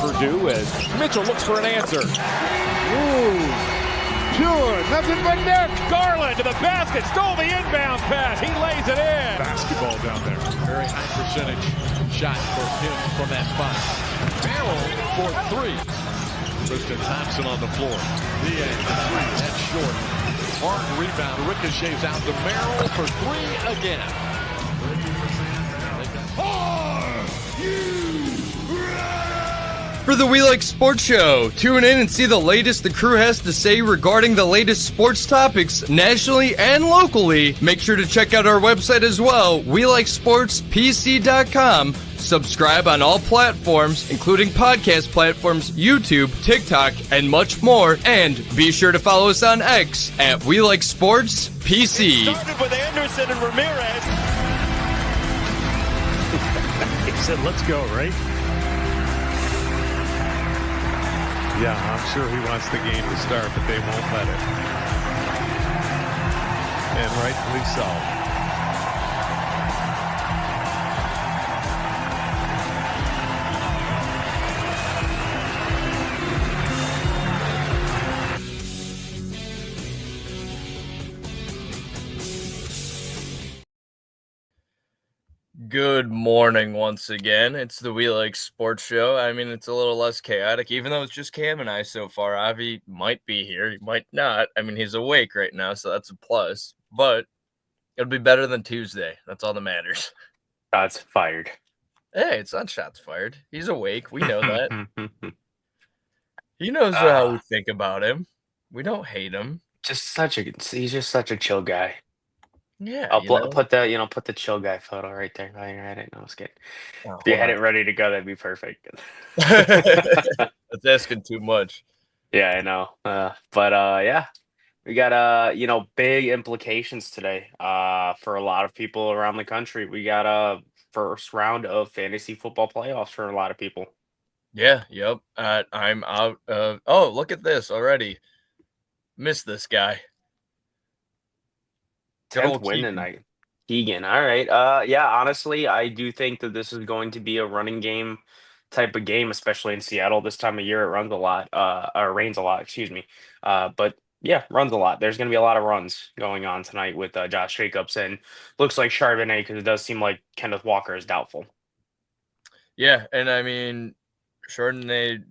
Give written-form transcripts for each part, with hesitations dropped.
Purdue as Mitchell looks for an answer. Ooh, pure, nothing but net. Garland to the basket, stole the inbound pass. He lays it in. Basketball down there. Very high percentage shot for him from that spot. Merrill for three. Tristan Thompson on the floor. Diaz for three. That's short. Hard rebound. Ricochets out to Merrill for three again. For the We Like Sports Show, tune in and see the latest the crew has to say regarding the latest sports topics nationally and locally. Make sure to check out our website as well, WeLikeSportsPC.com. Subscribe on all platforms, including podcast platforms, YouTube, TikTok, and much more. And be sure to follow us on X at We Like Sports PC. Started with Anderson and Ramirez. He said, let's go, right? Yeah, I'm sure he wants the game to start, but they won't let it. And rightfully so. Good morning once again. It's the We Like Sports Show. I mean, it's a little less chaotic, even though it's just Cam and I so far. Avi might be here, he might not. I mean, he's awake right now, so that's a plus. But it'll be better than Tuesday. That's all that matters. Shots fired. Hey, it's not shots fired. He's awake. We know that. He knows how we think about him. We don't hate him. He's just such a chill guy. Yeah, I'll put the chill guy photo right there. I didn't know. I was kidding. If you had it ready to go, that'd be perfect. That's asking too much. Yeah, I know. Yeah, we got big implications today. For a lot of people around the country, we got a first round of fantasy football playoffs for a lot of people. Yeah, yep. I'm out of. Oh, look at this already. Missed this guy. 10th win tonight. Keegan. All right. Yeah, honestly, I do think that this is going to be a running game type of game, especially in Seattle. This time of year, it runs a lot, or rains a lot, excuse me. But yeah, runs a lot. There's going to be a lot of runs going on tonight with Josh Jacobs, and looks like Charbonnet, because it does seem like Kenneth Walker is doubtful. Yeah, and I mean, Chardonnay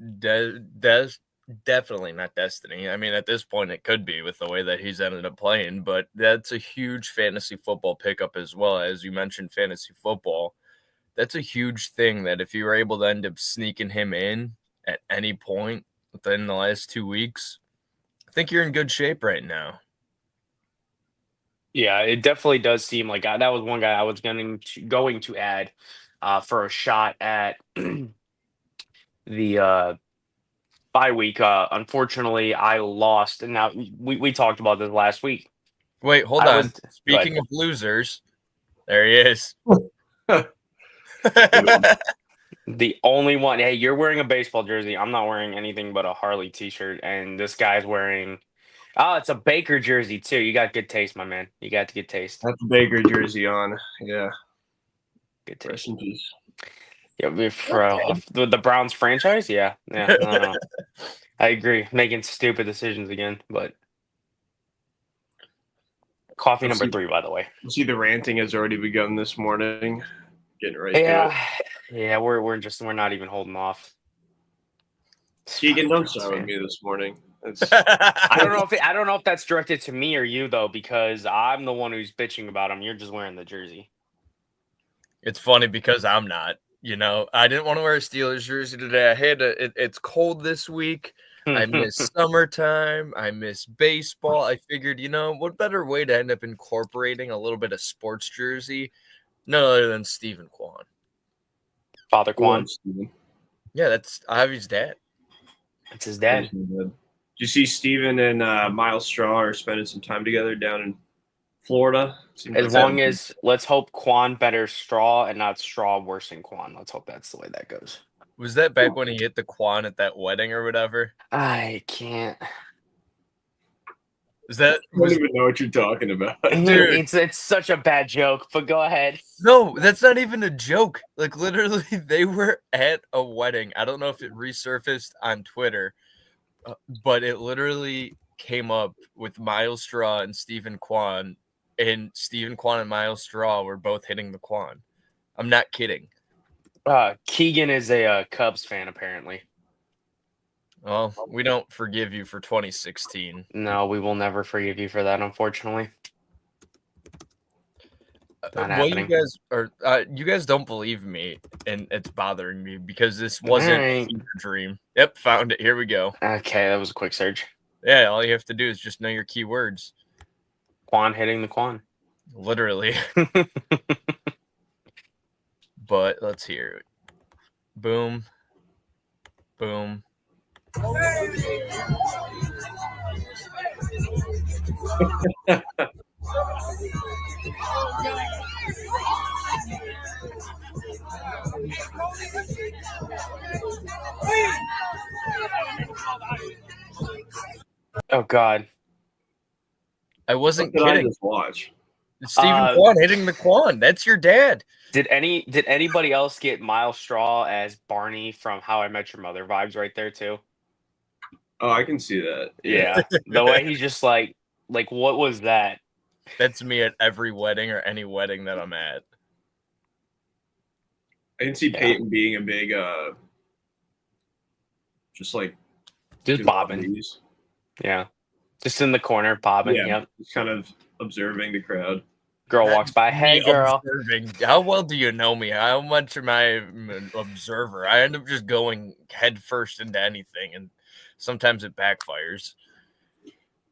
definitely not destiny. I mean, at this point, it could be with the way that he's ended up playing, but that's a huge fantasy football pickup as well. As you mentioned, fantasy football, that's a huge thing that if you were able to end up sneaking him in at any point within the last 2 weeks, I think you're in good shape right now. Yeah, it definitely does seem like that was one guy I was going to add for a shot at the bye week. Unfortunately, I lost, and now we talked about this last week. Wait, hold on. Speaking of losers, there he is. The only one. Hey, you're wearing a baseball jersey. I'm not wearing anything but a Harley t-shirt, and this guy's wearing. Oh, it's a Baker jersey too. You got good taste, my man. You got good taste. That's a Baker jersey on. Yeah. Good taste. Yeah, the Browns franchise, yeah. I agree. Making stupid decisions again, but coffee number 3, by the way. See, the ranting has already begun this morning. Getting ready. To yeah. We're not even holding off. Keegan, don't start with me this morning. I don't know if that's directed to me or you though, because I'm the one who's bitching about him. You're just wearing the jersey. It's funny because I'm not. I didn't want to wear a Steelers jersey today. It's cold this week. I miss summertime. I miss baseball. I figured, what better way to end up incorporating a little bit of sports jersey? None other than Stephen Kwan. Father Kwan. Yeah, that's Ivy's dad. That's his dad. Did you see Steven and Miles Straw are spending some time together down in Florida? Let's hope Kwan better Straw and not Straw worse than Kwan. Let's hope that's the way that goes. Was that back when he hit the Kwan at that wedding or whatever? I can't. Is that I don't even know what you're talking about. Dude. It's such a bad joke, but go ahead. No, that's not even a joke. Like literally, they were at a wedding. I don't know if it resurfaced on Twitter, but it literally came up with Miles Straw and Stephen Kwan, and Stephen Kwan and Miles Straw were both hitting the Kwan. I'm not kidding. Keegan is a Cubs fan, apparently. Well, we don't forgive you for 2016. No, we will never forgive you for that, unfortunately. Not Well, happening. you guys don't believe me, and it's bothering me because this wasn't a Alright. fever dream. Yep, found it. Here we go. Okay, that was a quick search. Yeah, all you have to do is just know your keywords. Quan hitting the Quan. Literally. But let's hear it. Boom. Boom. Oh God. I wasn't What did I kidding. just watch? Stephen Kwan hitting the Kwan. That's your dad. Did anybody else get Miles Straw as Barney from How I Met Your Mother vibes right there too? Oh, I can see that. Yeah. The way he's just like what was that? That's me at every wedding or any wedding that I'm at. I can see Yeah. Payton being a big, just bobbing. these. Yeah. Just in the corner, bobbing. Yeah, Yep. just kind of observing the crowd. Girl walks by. Hey, Me girl. observing. How well do you know me? How much am I an observer? I end up just going head first into anything, and sometimes it backfires.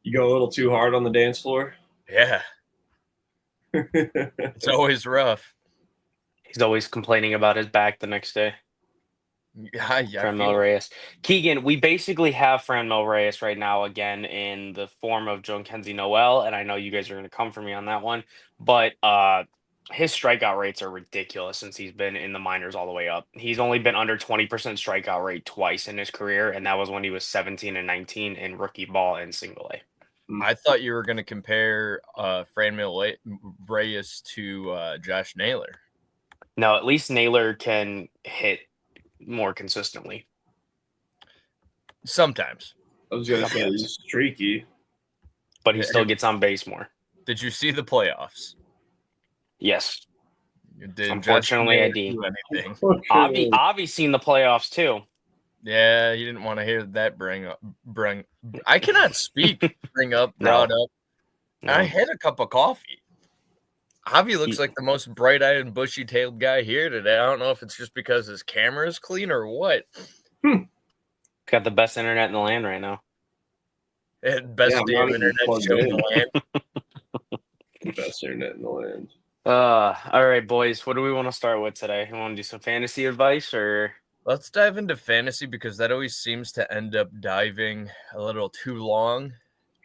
You go a little too hard on the dance floor. Yeah, it's always rough. He's always complaining about his back the next day. Yeah, Franmil Reyes. Keegan, we basically have Franmil Reyes right now again in the form of Joan Kenzie Noel, and I know you guys are going to come for me on that one, but his strikeout rates are ridiculous since he's been in the minors all the way up. He's only been under 20% strikeout rate twice in his career, and that was when he was 17 and 19 in rookie ball and single A. I thought you were going to compare Franmil Reyes to Josh Naylor. No, at least Naylor can hit more consistently. Sometimes. I was gonna say he's streaky, but he still gets on base more. Did you see the playoffs? Yes. Did Unfortunately, I did. Avi's seen the playoffs too. Yeah, you didn't want to hear that bring up. I cannot speak. Brought up. No. I had a cup of coffee. Javi looks like the most bright-eyed and bushy-tailed guy here today. I don't know if it's just because his camera is clean or what. Got the best internet in the land right now. Best damn internet show in the land. Best internet in the land. All right, boys. What do we want to start with today? You want to do some fantasy advice or? Let's dive into fantasy because that always seems to end up diving a little too long.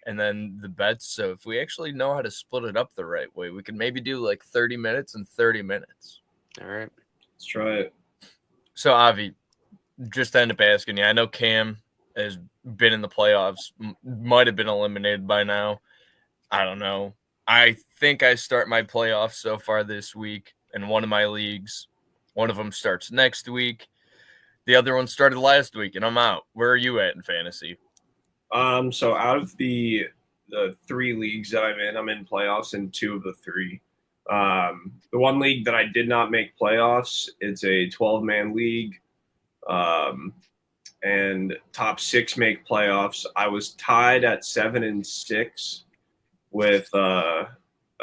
And then the bets. So if we actually know how to split it up the right way, we can maybe do like 30 minutes and 30 minutes. All right. Let's try it. So, Avi, just to end up asking you, I know Cam has been in the playoffs, might have been eliminated by now. I don't know. I think I start my playoffs so far this week in one of my leagues. One of them starts next week. The other one started last week, and I'm out. Where are you at in fantasy? So out of the 3 leagues that I'm in playoffs in 2 of the 3. The one league that I did not make playoffs, it's a 12-man league, and top 6 make playoffs. I was tied at 7-6 with a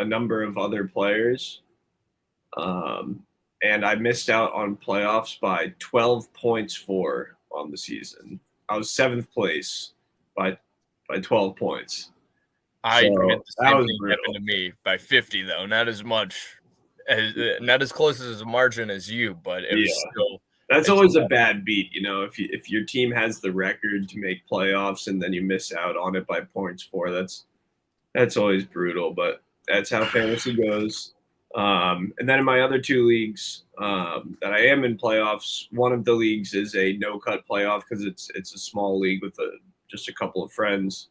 number of other players, and I missed out on playoffs by 12 points on the season. I was 7th place by 12 points. I had the same thing happened to me by 50 though. Not as close as a margin as you, but it was still. That's always a bad beat, if your team has the record to make playoffs and then you miss out on it by points that's always brutal, but that's how fantasy goes. And then in my other 2 leagues that I am in playoffs, one of the leagues is a no-cut playoff because it's a small league with just a couple of friends.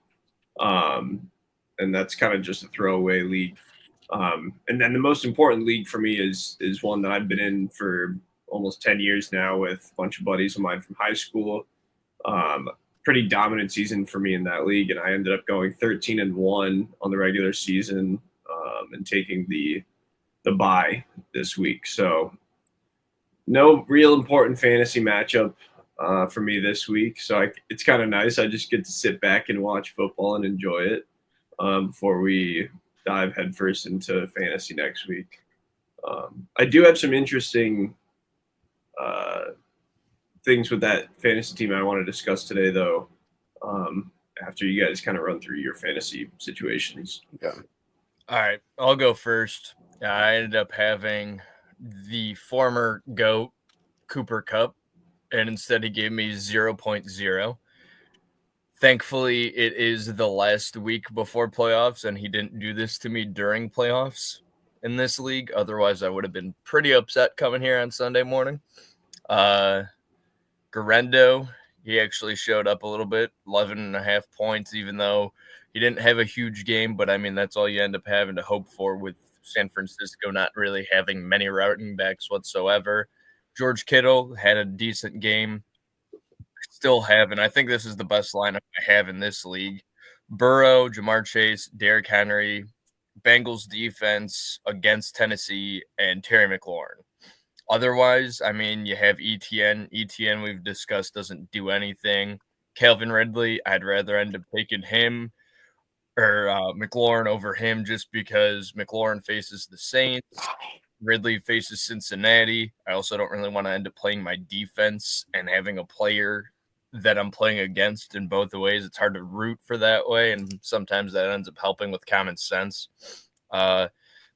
and that's kind of just a throwaway league. And then the most important league for me is one that I've been in for almost 10 years now with a bunch of buddies of mine from high school. Pretty dominant season for me in that league, and I ended up going 13-1 on the regular season, and taking the bye this week. So no real important fantasy matchup for me this week. So it's kind of nice. I just get to sit back and watch football and enjoy it before we dive headfirst into fantasy next week. I do have some interesting things with that fantasy team I want to discuss today, though, after you guys kind of run through your fantasy situations. Yeah. All right, I'll go first. I ended up having the former GOAT Cooper Kupp, and instead he gave me 0.0. Thankfully, it is the last week before playoffs, and he didn't do this to me during playoffs in this league. Otherwise, I would have been pretty upset coming here on Sunday morning. Garendo, he actually showed up a little bit, 11.5 points, even though he didn't have a huge game. But, I mean, that's all you end up having to hope for with San Francisco not really having many running backs whatsoever. George Kittle had a decent game. Still have, and I think this is the best lineup I have in this league. Burrow, Jamar Chase, Derrick Henry, Bengals defense against Tennessee, and Terry McLaurin. Otherwise, I mean, you have ETN. ETN, we've discussed, doesn't do anything. Calvin Ridley, I'd rather end up taking him or McLaurin over him just because McLaurin faces the Saints. Ridley faces Cincinnati. I also don't really want to end up playing my defense and having a player that I'm playing against in both ways. It's hard to root for that way, and sometimes that ends up helping with common sense. But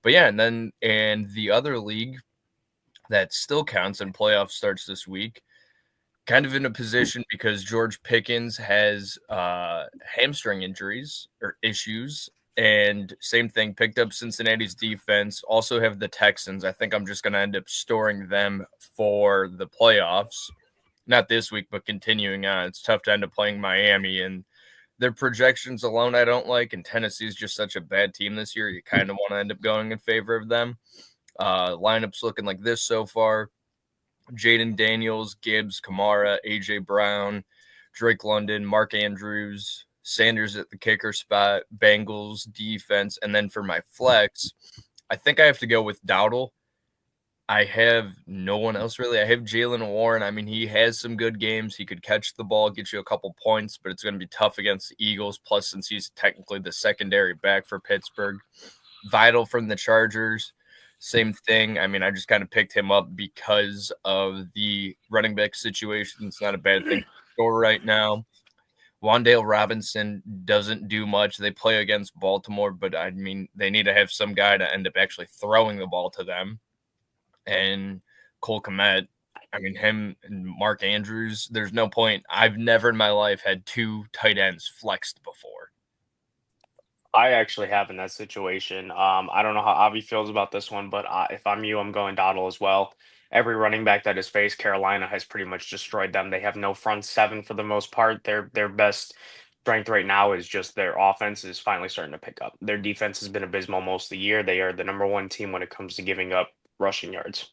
yeah, and the other league that still counts and playoff starts this week, kind of in a position because George Pickens has hamstring injuries or issues. And same thing, picked up Cincinnati's defense, also have the Texans. I think I'm just going to end up storing them for the playoffs. Not this week, but continuing on. It's tough to end up playing Miami, and their projections alone I don't like, and Tennessee is just such a bad team this year. You kind of want to end up going in favor of them. Lineups looking like this so far. Jaden Daniels, Gibbs, Kamara, A.J. Brown, Drake London, Mark Andrews, Sanders at the kicker spot, Bengals defense, and then for my flex, I think I have to go with Dowdle. I have no one else really. I have Jalen Warren. I mean, he has some good games. He could catch the ball, get you a couple points, but it's going to be tough against the Eagles. Plus, since he's technically the secondary back for Pittsburgh. Vital from the Chargers, same thing. I mean, I just kind of picked him up because of the running back situation. It's not a bad thing to score right now. Wan'Dale Robinson doesn't do much. They play against Baltimore, but I mean, they need to have some guy to end up actually throwing the ball to them. And Cole Kmet, I mean, him and Mark Andrews, there's no point. I've never in my life had two tight ends flexed before. I actually have in that situation. I don't know how Avi feels about this one, but if I'm you, I'm going Dottle as well. Every running back that has faced Carolina has pretty much destroyed them. They have no front seven for the most part. Their best strength right now is just their offense is finally starting to pick up. Their defense has been abysmal most of the year. They are the number one team when it comes to giving up rushing yards.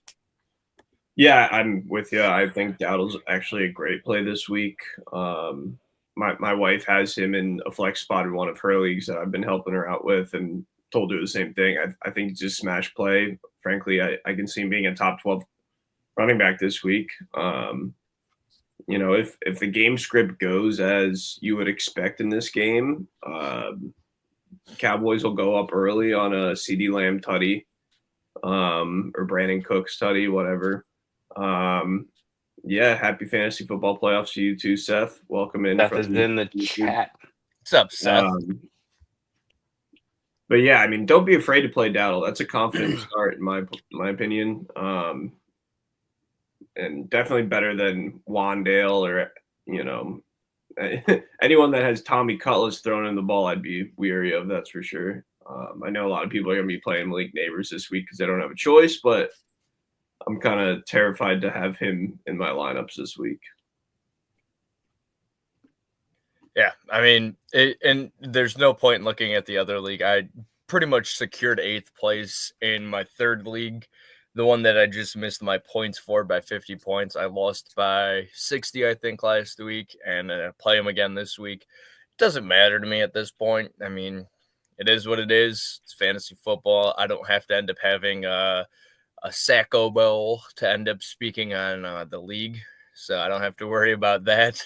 Yeah, I'm with you. I think Dowdle's actually a great play this week. My wife has him in a flex spot in one of her leagues that I've been helping her out with, and told her the same thing. I think it's just smash play. Frankly, I can see him being a top 12 running back this week. If the game script goes as you would expect in this game, Cowboys will go up early on a CeeDee Lamb tutty, or Brandon Cooks tutty, whatever. Yeah, happy fantasy football playoffs to you too, Seth. Welcome in. Seth is in the chat. What's up, Seth? But yeah, I mean, don't be afraid to play Dowdle. That's a confident start, in my opinion. And definitely better than Wan'Dale or, anyone that has Tommy Cutlass throwing in the ball, I'd be weary of, that's for sure. I know a lot of people are going to be playing Malik Neighbors this week because they don't have a choice, but I'm kind of terrified to have him in my lineups this week. Yeah, I mean, and there's no point in looking at the other league. I pretty much secured 8th place in my 3rd league, the one that I just missed my points for by 50 points. I lost by 60, I think, last week, and play them again this week. It doesn't matter to me at this point. I mean, it is what it is. It's fantasy football. I don't have to end up having a Sacco Bowl to end up speaking on the league, so I don't have to worry about that.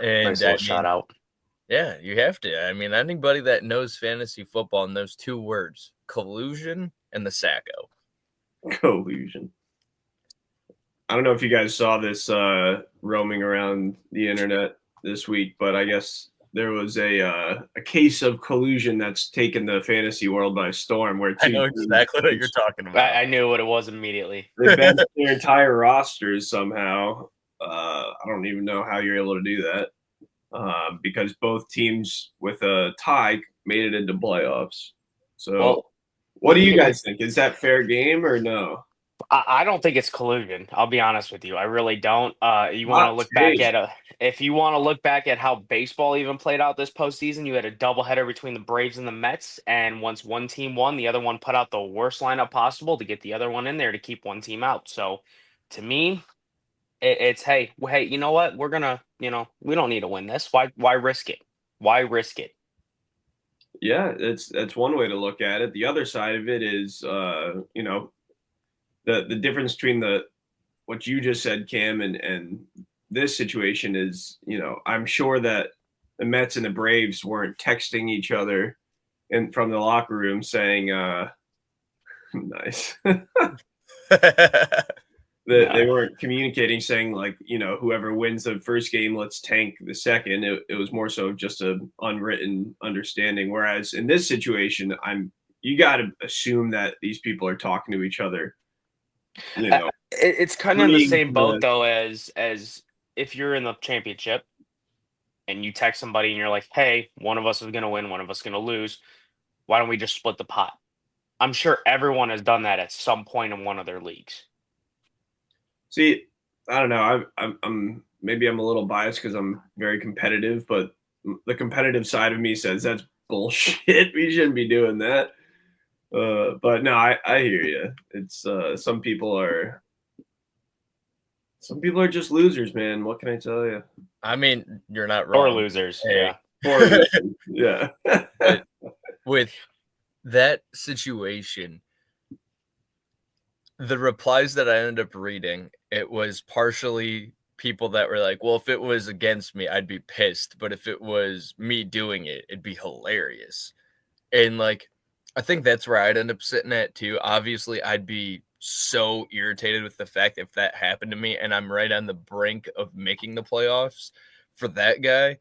And Nice little shout out. Yeah, you have to. I mean, anybody that knows fantasy football knows 2 words: collusion and the Sacco. Collusion. I don't know if you guys saw this roaming around the internet this week, but I guess there was a case of collusion that's taken the fantasy world by storm. Where I know exactly what you're talking about. I knew what it was immediately. They benched their entire rosters somehow. I don't even know how you're able to do that because both teams with a tie made it into playoffs. So, what do you guys think? Is that fair game or no? I don't think it's collusion. I'll be honest with you. I really don't. You want to look back at if you want to look back at how baseball even played out this postseason, you had a doubleheader between the Braves and the Mets, and once one team won, the other one put out the worst lineup possible to get the other one in there to keep one team out. So, to me, it's hey, you know what? We're gonna, we don't need to win this. Why risk it? Why risk it? Yeah, that's one way to look at it. The other side of it is, the difference between what you just said, Cam, and this situation is, I'm sure that the Mets and the Braves weren't texting each other from the locker room saying, nice. They weren't communicating saying like, whoever wins the first game, let's tank the second. It was more so just an unwritten understanding. Whereas in this situation, you got to assume that these people are talking to each other. It's kind of in the same boat though as if you're in the championship and you text somebody and you're like, hey, one of us is going to win, one of us is going to lose. Why don't we just split the pot? I'm sure everyone has done that at some point in one of their leagues. See, I don't know. I'm maybe I'm a little biased because I'm very competitive, but the competitive side of me says that's bullshit. We shouldn't be doing that. But no, I hear you. It's some people are just losers, man. What can I tell you? I mean, you're not wrong. Or losers, hey. Yeah. But with that situation, the replies that I ended up reading, it was partially people that were like, well, if it was against me, I'd be pissed. But if it was me doing it, it'd be hilarious. And like, I think that's where I'd end up sitting at too. Obviously, I'd be so irritated with the fact if that happened to me and I'm right on the brink of making the playoffs. For that guy,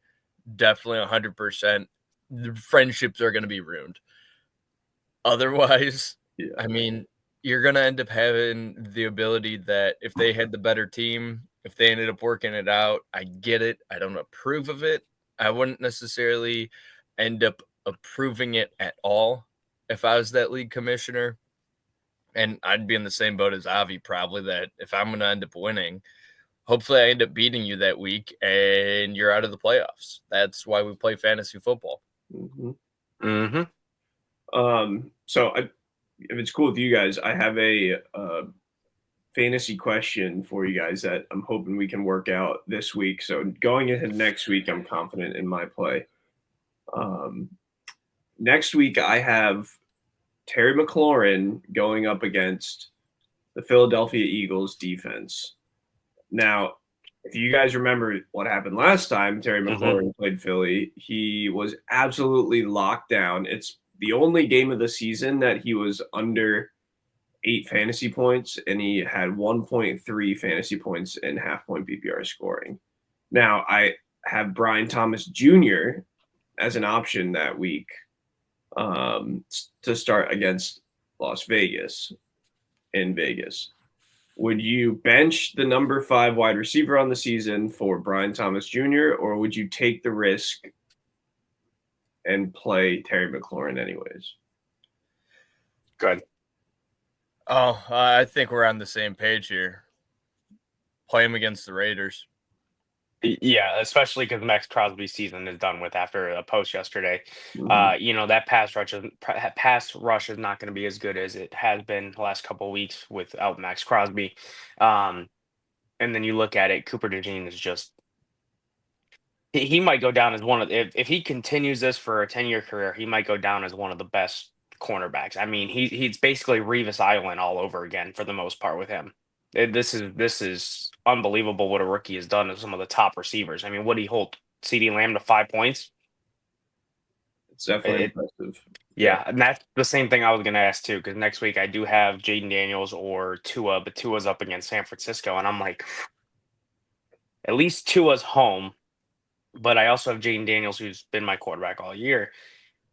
definitely 100%. The friendships are going to be ruined. Otherwise, yeah. I mean, you're going to end up having the ability that if they had the better team, if they ended up working it out, I get it. I don't approve of it. I wouldn't necessarily end up approving it at all if I was that league commissioner. And I'd be in the same boat as Avi, probably, that if I'm going to end up winning, hopefully I end up beating you that week and you're out of the playoffs. That's why we play fantasy football. Mm-hmm. Mm-hmm. So if it's cool with you guys, I have a fantasy question for you guys that I'm hoping we can work out this week. So going into next week, I'm confident in my play. Next week, I have Terry McLaurin going up against the Philadelphia Eagles defense. Now, if you guys remember what happened last time Terry McLaurin played Philly, he was absolutely locked down. It's the only game of the season that he was under 8 fantasy points, and he had 1.3 fantasy points in half-point PPR scoring. Now, I have Brian Thomas Jr. as an option that week to start against Las Vegas in Vegas. Would you bench the number 5 wide receiver on the season for Brian Thomas Jr., or would you take the risk and play Terry McLaurin anyways? Good. Oh, I think we're on the same page here. Play him against the Raiders. Yeah, especially because Max Crosby's season is done with after a post yesterday. Mhm. That pass rush is not going to be as good as it has been the last couple of weeks without Max Crosby. Um, and then you look at it, Cooper DeJean is just he might go down as one of if he continues this for a 10-year career, he might go down as one of the best cornerbacks. I mean, he's basically Revis Island all over again for the most part with him. This is unbelievable what a rookie has done to some of the top receivers. I mean, what do he hold CD Lamb to 5 points? It's definitely It, impressive. yeah, and that's the same thing I was going to ask too, because next week I do have Jaden Daniels or Tua, but Tua's up against San Francisco, and I'm like, at least Tua's home. But I also have Jaden Daniels, who's been my quarterback all year.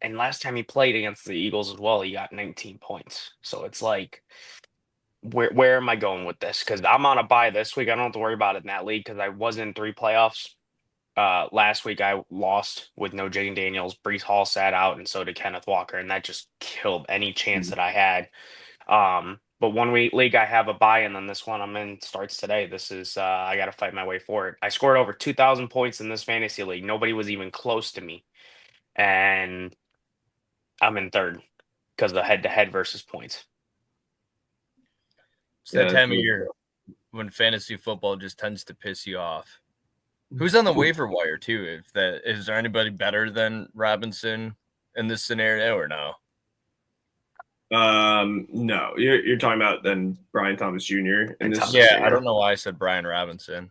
And last time he played against the Eagles as well, he got 19 points. So it's like, where am I going with this? Because I'm on a bye this week. I don't have to worry about it in that league because I was in 3 playoffs. Last week I lost with no Jaden Daniels. Brees Hall sat out, and so did Kenneth Walker, and that just killed any chance that I had. But 1 week league I have a bye, and then this one I'm in starts today. This is I got to fight my way for it. I scored over 2,000 points in this fantasy league. Nobody was even close to me, and I'm in third because of the head-to-head versus points. It's that Yeah, time of year when fantasy football just tends to piss you off. Who's on the waiver wire too? Is there anybody better than Robinson in this scenario or no? No, you're talking about then Brian Thomas Jr. in this. Yeah, I don't know why I said Brian Robinson.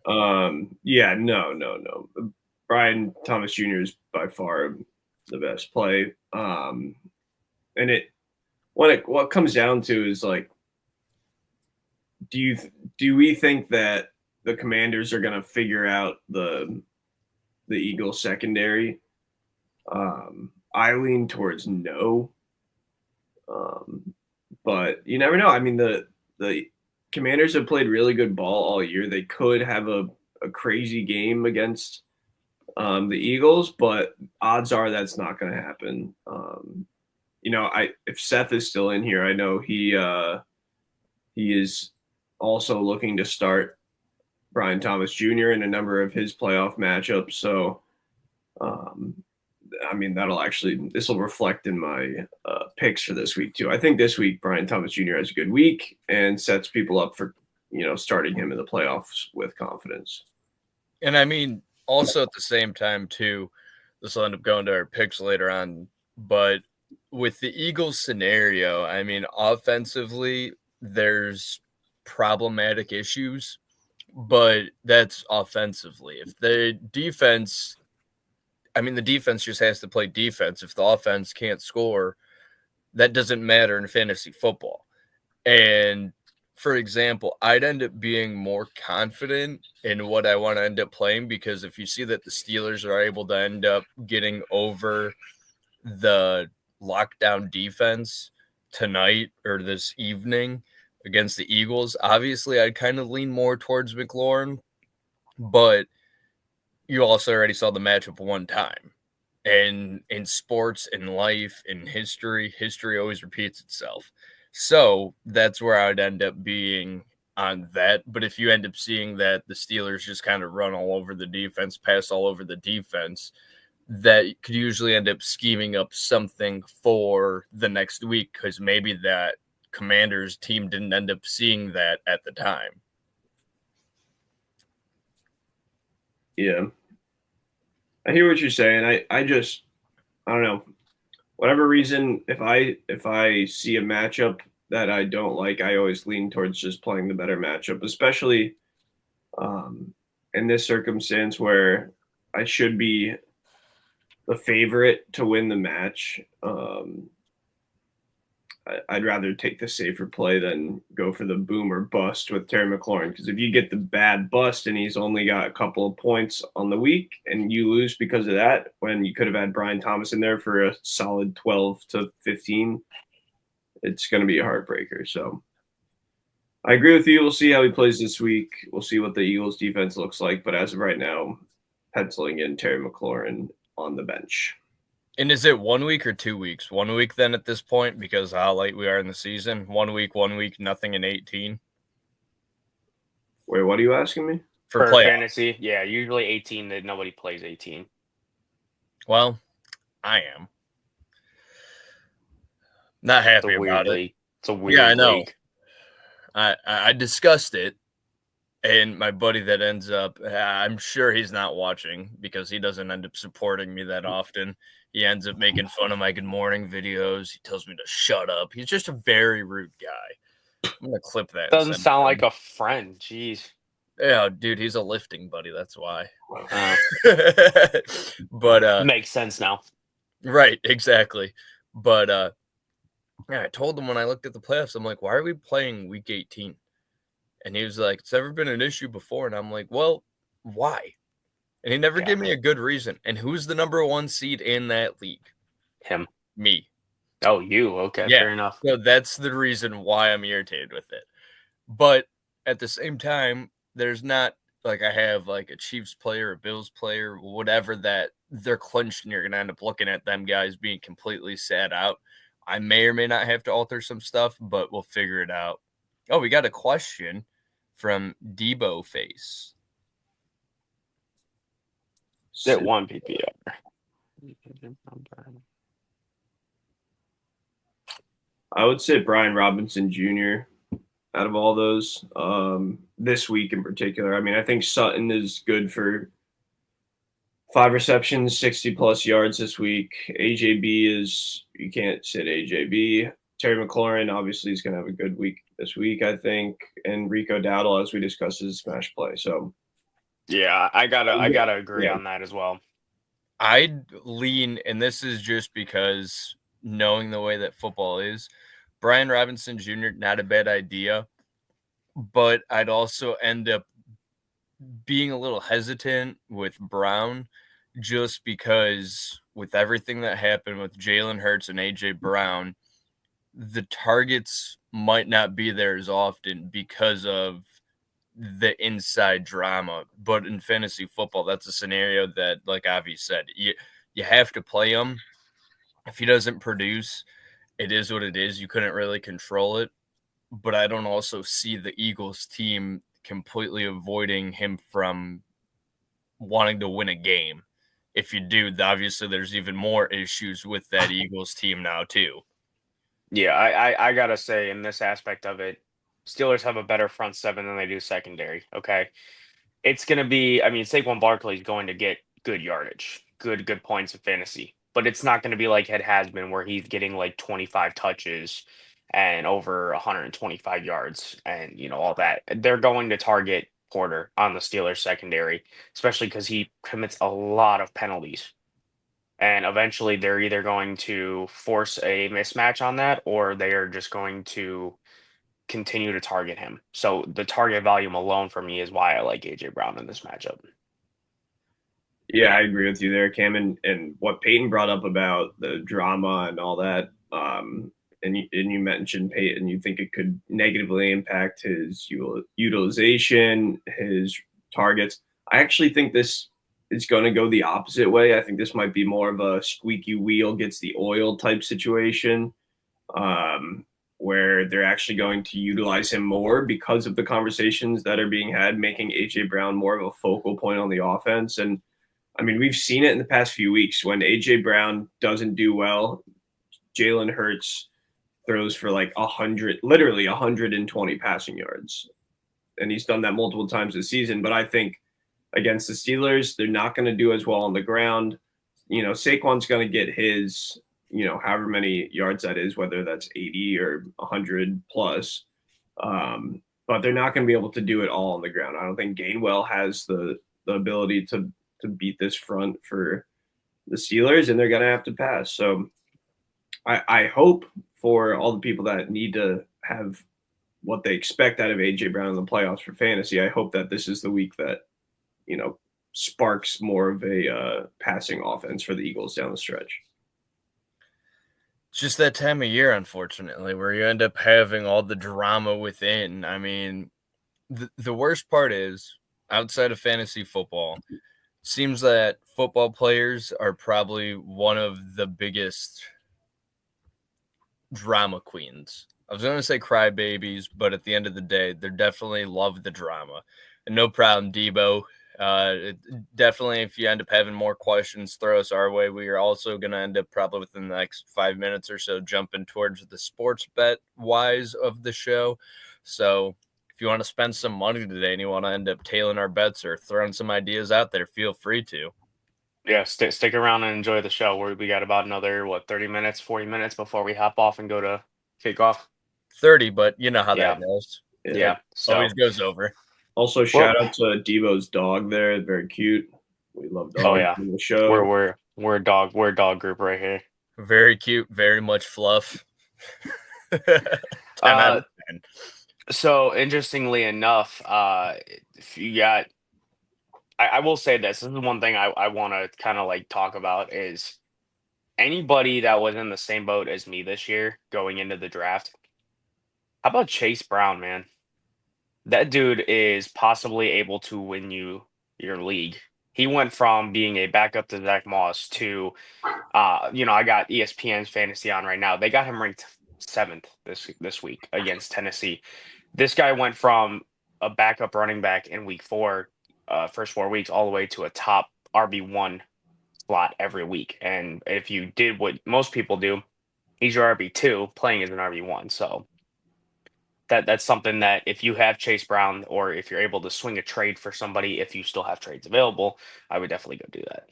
Yeah, no. Brian Thomas Jr. is by far the best play. And what comes down to is like, do we think that the Commanders are going to figure out the Eagles secondary? I lean towards no. But you never know. I mean, the Commanders have played really good ball all year. They could have a crazy game against the Eagles, but odds are that's not going to happen. If Seth is still in here, I know he is also looking to start Brian Thomas Jr. in a number of his playoff matchups. So, this will reflect in my picks for this week too. I think this week Brian Thomas Jr. has a good week and sets people up for starting him in the playoffs with confidence. And I mean, also at the same time too, this will end up going to our picks later on. But with the Eagles scenario, I mean, offensively, there's problematic issues, but that's offensively. If the defense just has to play defense. If the offense can't score, that doesn't matter in fantasy football. And for example, I'd end up being more confident in what I want to end up playing because if you see that the Steelers are able to end up getting over the lockdown defense tonight or this evening against the Eagles, obviously I'd kind of lean more towards McLaurin, but you also already saw the matchup one time. And in sports, in life, in history always repeats itself. So that's where I would end up being on that. But if you end up seeing that the Steelers just kind of run all over the defense, pass all over the defense, that could usually end up scheming up something for the next week because maybe that Commanders team didn't end up seeing that at the time. Yeah. I hear what you're saying. I don't know. Whatever reason, if I see a matchup that I don't like, I always lean towards just playing the better matchup, especially in this circumstance where I should be the favorite to win the match. I'd rather take the safer play than go for the boom or bust with Terry McLaurin. Because if you get the bad bust and he's only got a couple of points on the week and you lose because of that, when you could have had Brian Thomas in there for a solid 12 to 15, it's going to be a heartbreaker. So I agree with you. We'll see how he plays this week. We'll see what the Eagles defense looks like. But as of right now, penciling in Terry McLaurin on the bench. And is it 1 week or 2 weeks? 1 week then at this point because of how late we are in the season? 1 week, nothing in 18? Wait, what are you asking me? for For playoff. fantasy, yeah, usually 18. That nobody plays 18. Well, I am not It's a happy weird about it. league. It's a Yeah, I weird know. league. I discussed it, and my buddy that ends up, I'm sure he's not watching because he doesn't end up supporting me that often. He ends up making fun of my good morning videos. He tells me to shut up. He's just a very rude guy. I'm gonna clip that. And Doesn't send sound it like to him. a friend. Jeez. Yeah, dude, he's a lifting buddy. That's why. Uh, But makes sense now. right, exactly. But yeah, I told him when I looked at the playoffs, I'm like, why are we playing week 18? And he was like, it's never been an issue before. And I'm like, well, why? And he never Yeah. gave me a good reason. And who's the number 1 seed in that league? Him. Me. Oh, you. Okay, Yeah. fair enough. So that's the reason why I'm irritated with it. But at the same time, there's not like I have like a Chiefs player, a Bills player, whatever that they're clinched and you're going to end up looking at them guys being completely sat out. I may or may not have to alter some stuff, but we'll figure it out. Oh, we got a question from Debo Face. At 1 PPR. I would say Brian Robinson Jr. out of all those this week in particular. I mean, I think Sutton is good for 5 receptions, 60-plus yards this week. AJB is – you can't sit AJB. Terry McLaurin obviously is going to have a good week this week, I think. And Rico Dowdle, as we discussed, is a smash play. So, Yeah, I gotta agree on that as well. I'd lean, and this is just because knowing the way that football is, Brian Robinson Jr., not a bad idea, but I'd also end up being a little hesitant with Brown just because with everything that happened with Jalen Hurts and A.J. Brown, the targets might not be there as often because of the inside drama. But in fantasy football, that's a scenario that, like Avi said, you have to play him. If he doesn't produce, it is what it is. You couldn't really control it. But I don't also see the Eagles team completely avoiding him from wanting to win a game. If you do, obviously there's even more issues with that Eagles team now too. Yeah, I gotta say in this aspect of it, Steelers have a better front seven than they do secondary. Okay, it's gonna be. I mean, Saquon Barkley is going to get good yardage, good points in fantasy, but it's not going to be like it has been, where he's getting like 25 touches and over 125 yards, and all that. They're going to target Porter on the Steelers secondary, especially because he commits a lot of penalties. And eventually they're either going to force a mismatch on that, or they are just going to continue to target him. So the target volume alone for me is why I like AJ Brown in this matchup. yeah, I agree with you there, Cam. And what Payton brought up about the drama and all that, and you mentioned Payton, you think it could negatively impact his utilization, his targets. I actually think this is going to go the opposite way. I think this might be more of a squeaky wheel gets the oil type situation, where they're actually going to utilize him more because of the conversations that are being had, making AJ Brown more of a focal point on the offense. And I mean, we've seen it in the past few weeks when AJ Brown doesn't do well, Jalen Hurts throws for like 100, literally 120 passing yards. And he's done that multiple times this season. But I think against the Steelers, they're not going to do as well on the ground. Saquon's going to get his, however many yards that is, whether that's 80 or 100 plus. But they're not going to be able to do it all on the ground. I don't think Gainwell has the ability to beat this front for the Steelers, and they're going to have to pass. So I hope for all the people that need to have what they expect out of AJ Brown in the playoffs for fantasy, I hope that this is the week that, sparks more of a passing offense for the Eagles down the stretch. It's just that time of year, unfortunately, where you end up having all the drama within. I mean, the worst part is, outside of fantasy football, seems that football players are probably one of the biggest drama queens. I was going to say crybabies, but at the end of the day, they definitely love the drama. No problem, Debo. Definitely, if you end up having more questions, throw us our way. We are also going to end up probably within the next 5 minutes or so jumping towards the sports bet wise of the show. So if you want to spend some money today and you want to end up tailing our bets or throwing some ideas out there, feel free to. Yeah, stick around and enjoy the show. We got about another 30 minutes, 40 minutes before we hop off and go to kickoff. 30, but you know how Yeah. that goes. Yeah. So Always goes over. Also, shout out to Devo's dog there. Very cute. We love dogs Oh, yeah. in the show. We're a dog group right here. Very cute, very much fluff. 10 out of 10. So interestingly enough, if you got, I will say this is one thing I want to kind of like talk about is anybody that was in the same boat as me this year going into the draft. How about Chase Brown, man? That dude is possibly able to win you your league. He went from being a backup to Zach Moss to, I got ESPN's fantasy on right now. They got him ranked 7th this week against Tennessee. This guy went from a backup running back in week 4, first 4 weeks, all the way to a top RB1 slot every week. And if you did what most people do, he's your RB2 playing as an RB1. So that's something that if you have Chase Brown or if you're able to swing a trade for somebody, if you still have trades available, I would definitely go do that.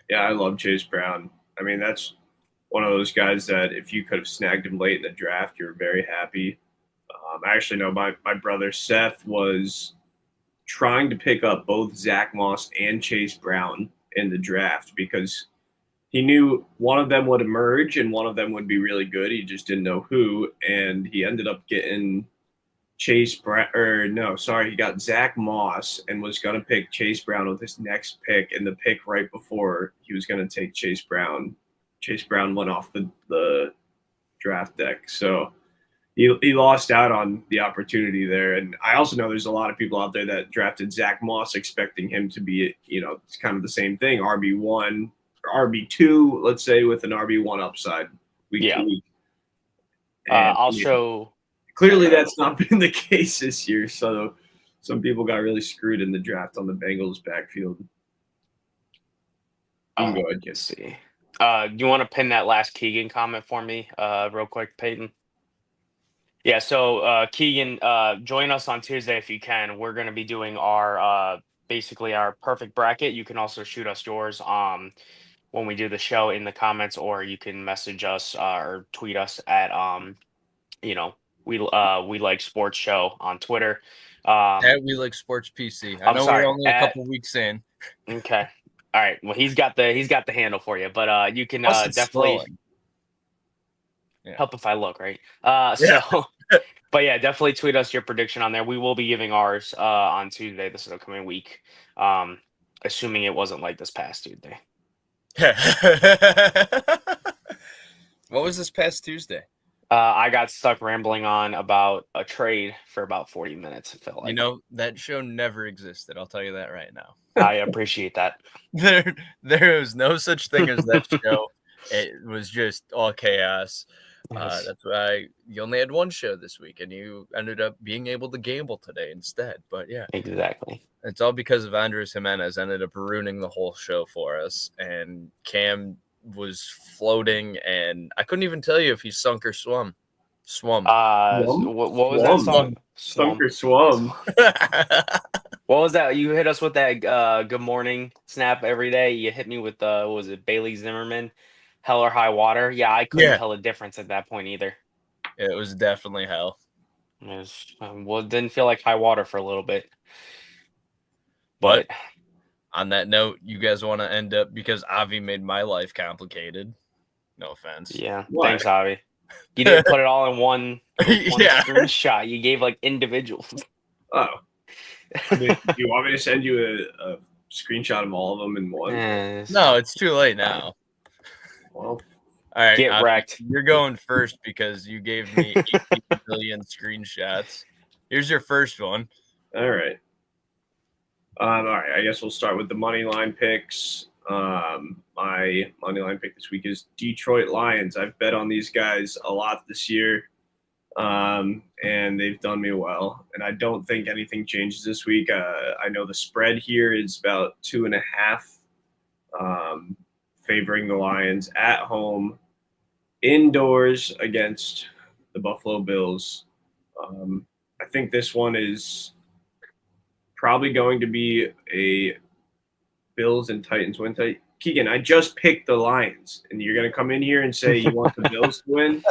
Yeah, I love Chase Brown. I mean, that's one of those guys that if you could have snagged him late in the draft, you're very happy. I actually know my brother Seth was trying to pick up both Zach Moss and Chase Brown in the draft because he knew one of them would emerge and one of them would be really good. He just didn't know who, and he ended up getting Chase Brown. He got Zach Moss and was going to pick Chase Brown with his next pick, and the pick right before he was going to take Chase Brown. Chase Brown went off the draft deck, so he lost out on the opportunity there. And I also know there's a lot of people out there that drafted Zach Moss expecting him to be, it's kind of the same thing, RB1 or RB2, let's say, with an RB1 upside week to week. Clearly that's not been the case this year, so some people got really screwed in the draft on the Bengals backfield. You can go ahead, let's see. Do you want to pin that last Keegan comment for me real quick, Payton? Yeah, so Keegan, join us on Tuesday if you can. We're going to be doing our basically our perfect bracket. You can also shoot us yours when we do the show in the comments, or you can message us or tweet us at we like sports show on Twitter. At We Like Sports PC. I know we're only a couple weeks in. Okay. All right. Well, he's got the handle for you, but you can definitely help if I look right. So, but yeah, definitely tweet us your prediction on there. We will be giving ours on Tuesday this upcoming week, assuming it wasn't like this past Tuesday. What was this past Tuesday? I got stuck rambling on about a trade for about 40 minutes. It felt like. That show never existed. I'll tell you that right now. I appreciate that. There was no such thing as that show. It was just all chaos. That's why you only had one show this week, and you ended up being able to gamble today instead. But yeah, exactly. It's all because of Andres Jimenez ended up ruining the whole show for us, and Cam was floating, and I couldn't even tell you if he sunk or swum. Swum. What was that song? Sunk or swum. What was that? You hit us with that good morning snap every day. You hit me with what was it, Bailey Zimmerman, Hell or High Water? Yeah, I couldn't tell the difference at that point either. It was definitely hell. It didn't feel like high water for a little bit. But on that note, you guys want to end up, because Avi made my life complicated. No offense. Yeah. What? Thanks, Avi. You didn't put it all in one screenshot. You gave like individuals. Oh. I mean, do you want me to send you a screenshot of all of them in one? No, it's too late now. Well, all right. Get wrecked. You're going first because you gave me 18 million screenshots. Here's your first one. All right. All right. I guess we'll start with the money line picks. My money line pick this week is Detroit Lions. I've bet on these guys a lot this year. and they've done me well. And I don't think anything changes this week. I know the spread here is about 2.5, favoring the Lions at home, indoors against the Buffalo Bills. I think this one is probably going to be a Bills and Titans win. Keegan, I just picked the Lions, and you're going to come in here and say you want the Bills to win?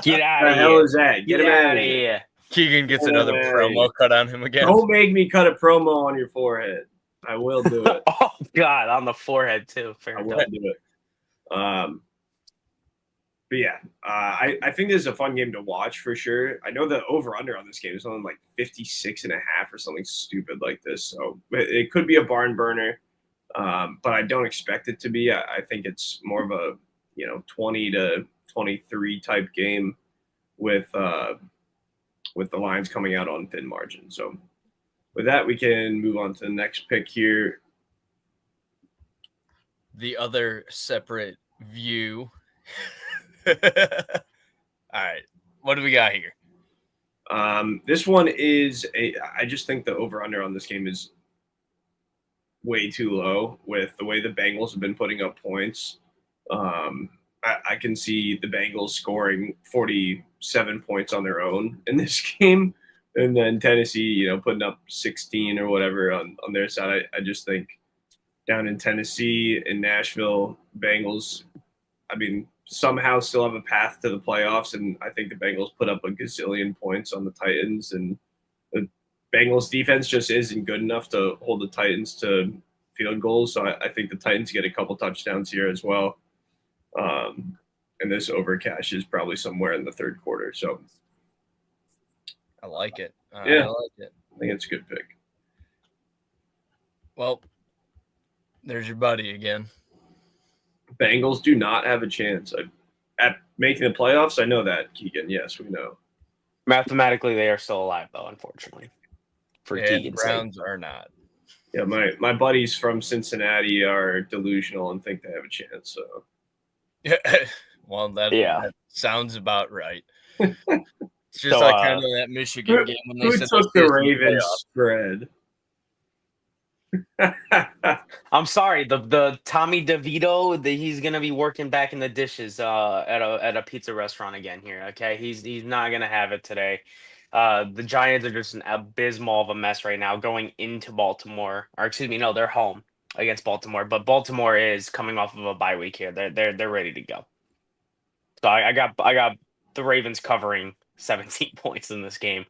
Get out What of the hell here. is that? Get him out of here. Keegan gets Get another him outta promo here. cut on him again. Don't make me cut a promo on your forehead. I will do it. Oh, God, on the forehead, too. Fair I enough. will do it. But yeah, I think this is a fun game to watch for sure. I know the over-under on this game is something like 56.5 or something stupid like this. So it could be a barn burner, but I don't expect it to be. I think it's more of a 20 to 23 type game with the Lions coming out on thin margin. So with that, we can move on to the next pick here. The other separate view. All right. What do we got here? This one is I just think the over-under on this game is way too low with the way the Bengals have been putting up points. I can see the Bengals scoring 47 points on their own in this game, and then Tennessee, putting up 16 or whatever on their side. I just think down in Tennessee, in Nashville, Bengals, somehow still have a path to the playoffs, and I think the Bengals put up a gazillion points on the Titans, and the Bengals defense just isn't good enough to hold the Titans to field goals. So I think the Titans get a couple touchdowns here as well. And this overcash is probably somewhere in the third quarter. So I like it. Yeah. I like it. I think it's a good pick. Well, there's your buddy again. Bengals do not have a chance at making the playoffs. I know that, Keegan. Yes, we know. Mathematically, they are still alive, though, unfortunately. For Keegan's sake. Browns are not. Yeah, my buddies from Cincinnati are delusional and think they have a chance. So, Well, that sounds about right. It's just So, like kind of that Michigan game when they who said took the Ravens spread? I'm sorry, the Tommy DeVito, he's gonna be working back in the dishes at a pizza restaurant again here. Okay, he's not gonna have it today. The Giants are just an abysmal of a mess right now going into Baltimore, or excuse me, no, they're home against Baltimore, but Baltimore is coming off of a bye week here. They're ready to go. So I got the Ravens covering 17 points in this game.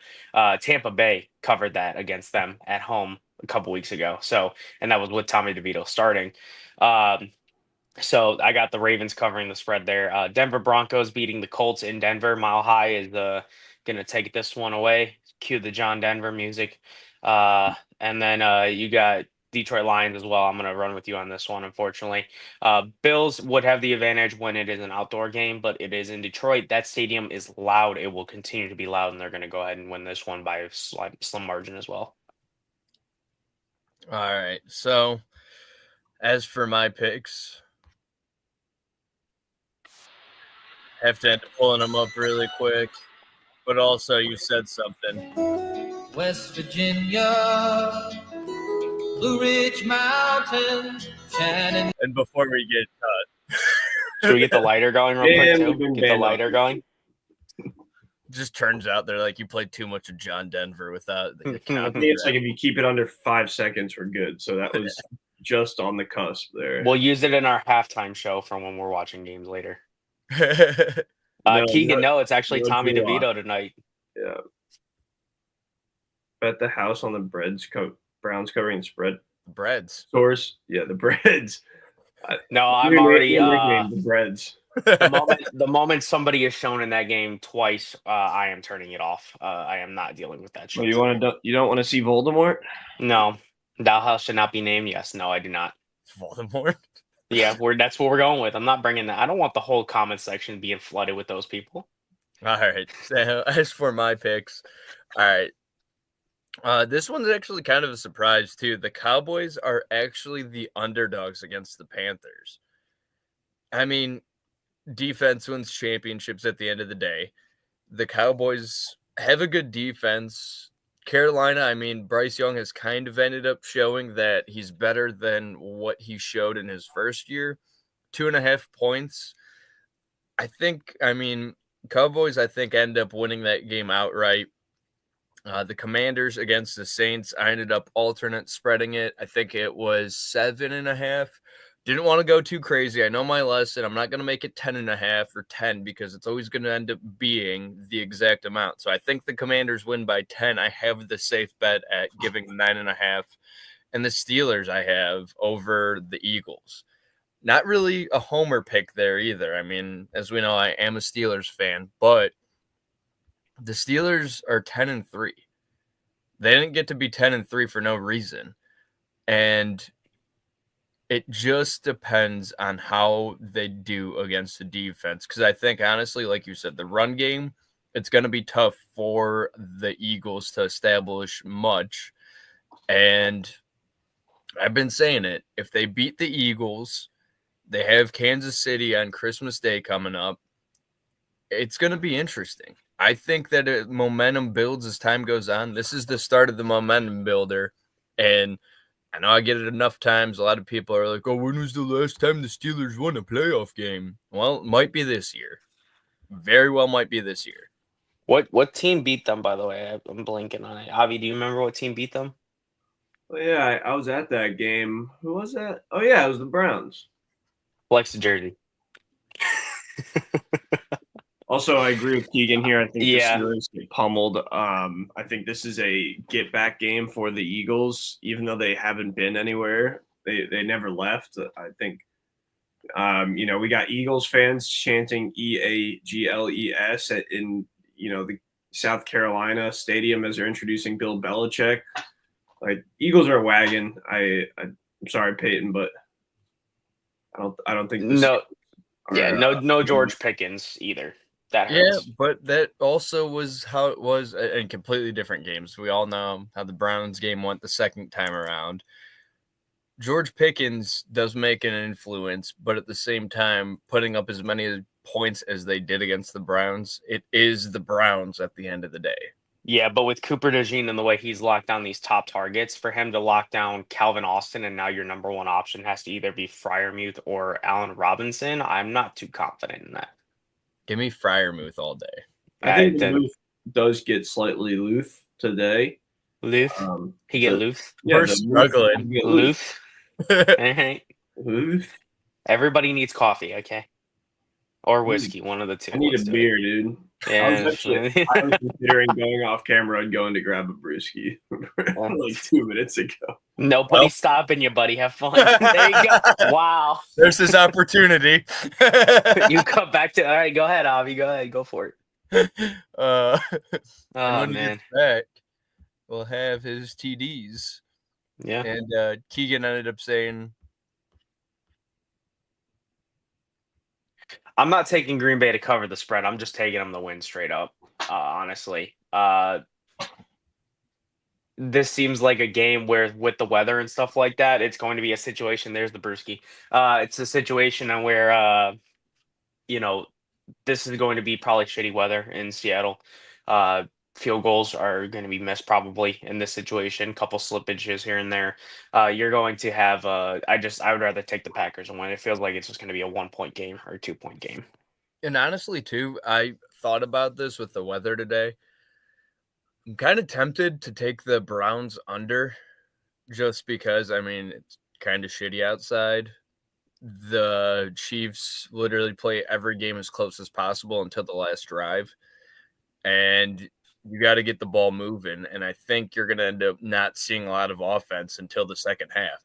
Tampa Bay covered that against them at home a couple weeks ago. So, and that was with Tommy DeVito starting. So I got the Ravens covering the spread there. Denver Broncos beating the Colts in Denver. Mile High is going to take this one away. Cue the John Denver music. And then you got Detroit Lions as well. I'm going to run with you on this one, unfortunately. Bills would have the advantage when it is an outdoor game, but it is in Detroit. That stadium is loud. It will continue to be loud, and they're going to go ahead and win this one by a slim margin as well. All right. So, as for my picks, have to end up pulling them up really quick. But also, you said something. West Virginia, Blue Ridge Mountains, Shannon. And before we get cut, should we get the lighter going real quick too? Get the lighter going. Just turns out they're like, you played too much of John Denver without the account. It's like if you keep it under 5 seconds, we're good. So that was just on the cusp there. We'll use it in our halftime show from when we're watching games later. Keegan, it's actually Tommy DeVito tonight. Yeah. Bet the house on the Browns covering spread. The breads. Source. Yeah, the breads. No, I'm already the breads. The moment somebody is shown in that game twice, I am turning it off. I am not dealing with that shit. Well, you don't want to see Voldemort? No. Thou house should not be named. Yes. No, I do not. Voldemort? Yeah, that's what we're going with. I'm not bringing that. I don't want the whole comment section being flooded with those people. All right. So as for my picks, all right. This one's actually kind of a surprise too. The Cowboys are actually the underdogs against the Panthers. I mean, defense wins championships at the end of the day. the Cowboys have a good defense. Carolina, I mean, Bryce Young has kind of ended up showing that he's better than what he showed in his first year. 2.5 points. Cowboys, I think, end up winning that game outright. The Commanders against the Saints, I ended up alternate spreading it. I think it was 7.5. Didn't want to go too crazy. I know my lesson. I'm not going to make it 10.5 or 10 because it's always going to end up being the exact amount. So I think the Commanders win by 10. I have the safe bet at giving 9.5. And the Steelers I have over the Eagles. Not really a homer pick there either. I mean, as we know, I am a Steelers fan, but the Steelers are 10-3. They didn't get to be 10-3 for no reason. And it just depends on how they do against the defense. Because I think, honestly, like you said, the run game, it's going to be tough for the Eagles to establish much. And I've been saying it. If they beat the Eagles, they have Kansas City on Christmas Day coming up. It's going to be interesting. I think that momentum builds as time goes on. This is the start of the momentum builder. And I know I get it enough times. A lot of people are like, oh, when was the last time the Steelers won a playoff game? Well, it might be this year. Very well might be this year. What team beat them, by the way? I'm blanking on it. Avi, do you remember what team beat them? Oh, yeah, I was at that game. Who was that? Oh, yeah, it was the Browns. Flex the jersey. Also, I agree with Keegan here. I think the Yeah. Steelers get pummeled. I think this is a get-back game for the Eagles, even though they haven't been anywhere. They never left. I think, we got Eagles fans chanting EAGLES in, the South Carolina stadium as they're introducing Bill Belichick. Like, Eagles are a wagon. I'm sorry, Payton, but I don't think this No. are, Yeah, no George Pickens either. That hurts. Yeah, but that also was how it was in completely different games. We all know how the Browns game went the second time around. George Pickens does make an influence, but at the same time, putting up as many points as they did against the Browns, it is the Browns at the end of the day. Yeah, but with Cooper DeJean and the way he's locked down these top targets, for him to lock down Calvin Austin and now your number one option has to either be Freiermuth or Allen Robinson, I'm not too confident in that. Give me Freiermuth all day. I think Luth does get slightly Luth today. Luth? He get Luth? We're struggling. Luth? All right. Luth? Everybody needs coffee, okay? Or whiskey, one of the two. I need a beer, dude. Yeah. I was considering going off camera and going to grab a brewski like 2 minutes ago. Nobody's stopping you, buddy. Have fun. There you go. Wow. There's this opportunity. You come back to. All right, go ahead, Avi. Go ahead. Go for it. Oh man. He gets back, we'll have his TDs. Yeah. And Keegan ended up saying, I'm not taking Green Bay to cover the spread. I'm just taking them to win straight up, honestly. This seems like a game where, with the weather and stuff like that, it's going to be a situation. There's the brewski. It's a situation where, this is going to be probably shitty weather in Seattle. Field goals are going to be missed probably in this situation. Couple slippages here and there. You're going to have. I would rather take the Packers and win. It feels like it's just going to be a 1-point game or a 2-point game. and honestly, too, I thought about this with the weather today. I'm kind of tempted to take the Browns under just because, it's kind of shitty outside. The Chiefs literally play every game as close as possible until the last drive. And you got to get the ball moving. And I think you're going to end up not seeing a lot of offense until the second half.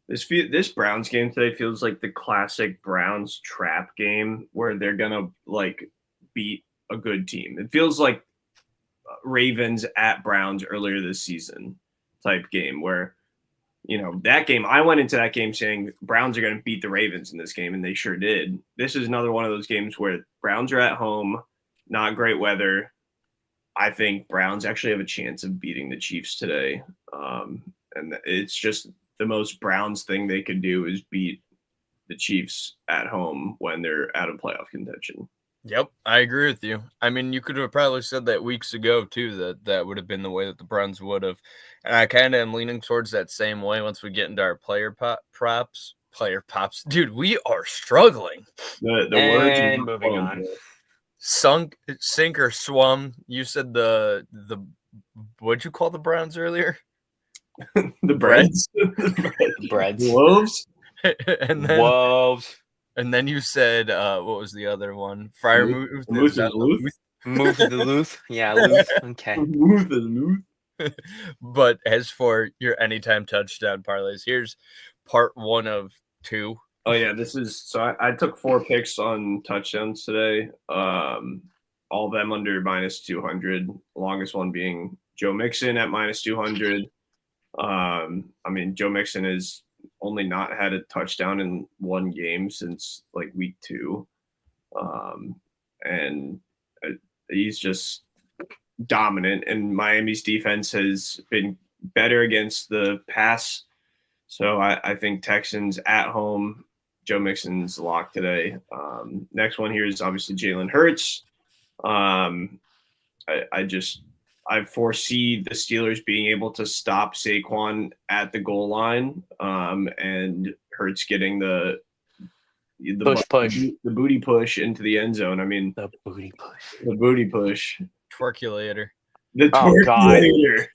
This Browns game today feels like the classic Browns trap game where they're going to beat a good team. It feels like Ravens at Browns earlier this season type game where, that game, I went into that game saying Browns are going to beat the Ravens in this game, and they sure did. This is another one of those games where Browns are at home, not great weather. I think Browns actually have a chance of beating the Chiefs today. And it's just the most Browns thing they could do is beat the Chiefs at home when they're out of playoff contention. Yep, I agree with you. I mean, you could have probably said that weeks ago too, that that would have been the way that the Browns would have. And I kind of am leaning towards that same way once we get into our props. Player pops. Dude, we are struggling. The words are And not moving flowing on. Sink or swum. You said the what'd you call the Browns earlier? today. The breads, Breads. wolves. and then Whoa. and then you said what was the other one? Friar Luth- Muth. Luth Is that is Luth? Luth? Move to the Luth. Yeah, Luth. Okay. Luth is Luth. But as for your anytime touchdown parlays, here's part 1 of 2. Oh yeah, this is so. I took 4 picks on touchdowns today. All of them under -200. Longest one being Joe Mixon at -200. I mean, Joe Mixon has only not had a touchdown in one game since like week 2, and he's just dominant. And Miami's defense has been better against the pass. So I think Texans at home. Joe Mixon's locked today. Next one here is obviously Jalen Hurts. I foresee the Steelers being able to stop Saquon at the goal line, and Hurts getting the booty push into the end zone. I mean, The booty push. the booty push, Twerkulator. the Oh, God. twerkulator.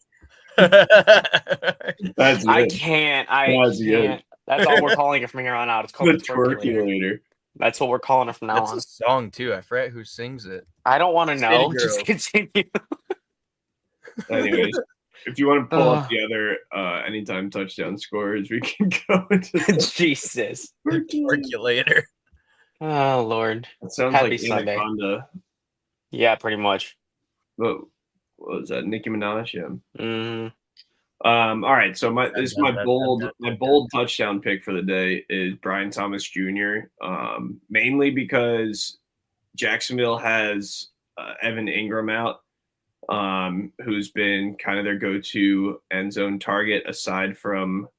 That's I it. can't. That's can't. That's all we're calling it from here on out. It's called The the twerkulator. twerkulator. That's what we're calling it from now That's on. a song too. I forget who sings it. I don't want to know. City Just Girls. continue. Anyways, if you want to pull up the other anytime touchdown scorers, we can go into Jesus. Twerkulator. Oh, Lord. That sounds Happy like Sunday. Anaconda. Yeah, pretty much. What was that? Nicki Minaj? Yeah. Mm. All right. So this is my bold touchdown pick for the day is Brian Thomas Jr. Mainly because Jacksonville has Evan Ingram out, who's been kind of their go-to end zone target aside from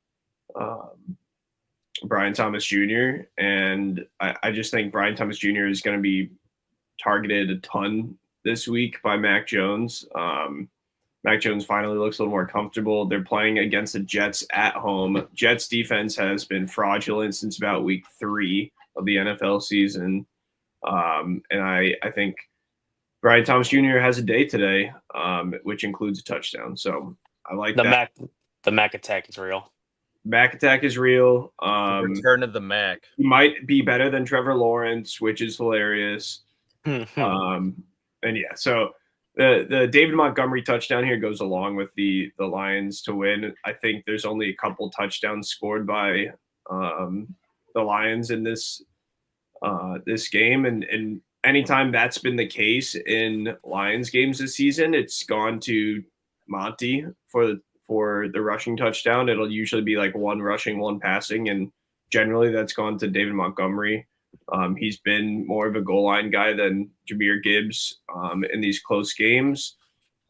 Brian Thomas Jr. And I just think Brian Thomas Jr. is going to be targeted a ton this week by Mac Jones. Mac Jones finally looks a little more comfortable. They're playing against the Jets at home. Jets defense has been fraudulent since about week 3 of the NFL season. And I think Brian Thomas Jr. has a day today, which includes a touchdown. So I like that. The Mac attack is real. Mac attack is real. Return of the Mac. He might be better than Trevor Lawrence, which is hilarious. And yeah, so the David Montgomery touchdown here goes along with the Lions to win. I think there's only a couple touchdowns scored by the Lions in this game, and anytime that's been the case in Lions games this season, it's gone to Monty for the rushing touchdown. It'll usually be like one rushing, one passing, and generally that's gone to David Montgomery. He's been more of a goal line guy than Jahmyr Gibbs in these close games.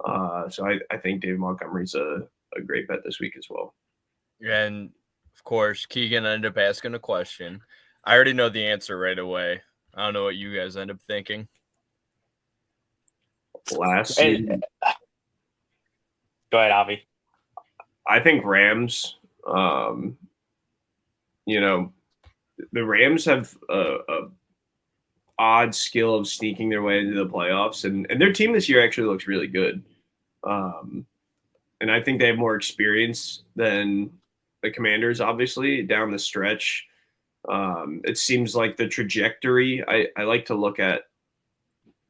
So I think David Montgomery's a great bet this week as well. And of course, Keegan ended up asking a question. I already know the answer right away. I don't know what you guys end up thinking. Last season, Go ahead, Avi. I think Rams. The Rams have a odd skill of sneaking their way into the playoffs, and their team this year actually looks really good. And I think they have more experience than the Commanders, obviously, down the stretch. It seems like the trajectory, I like to look at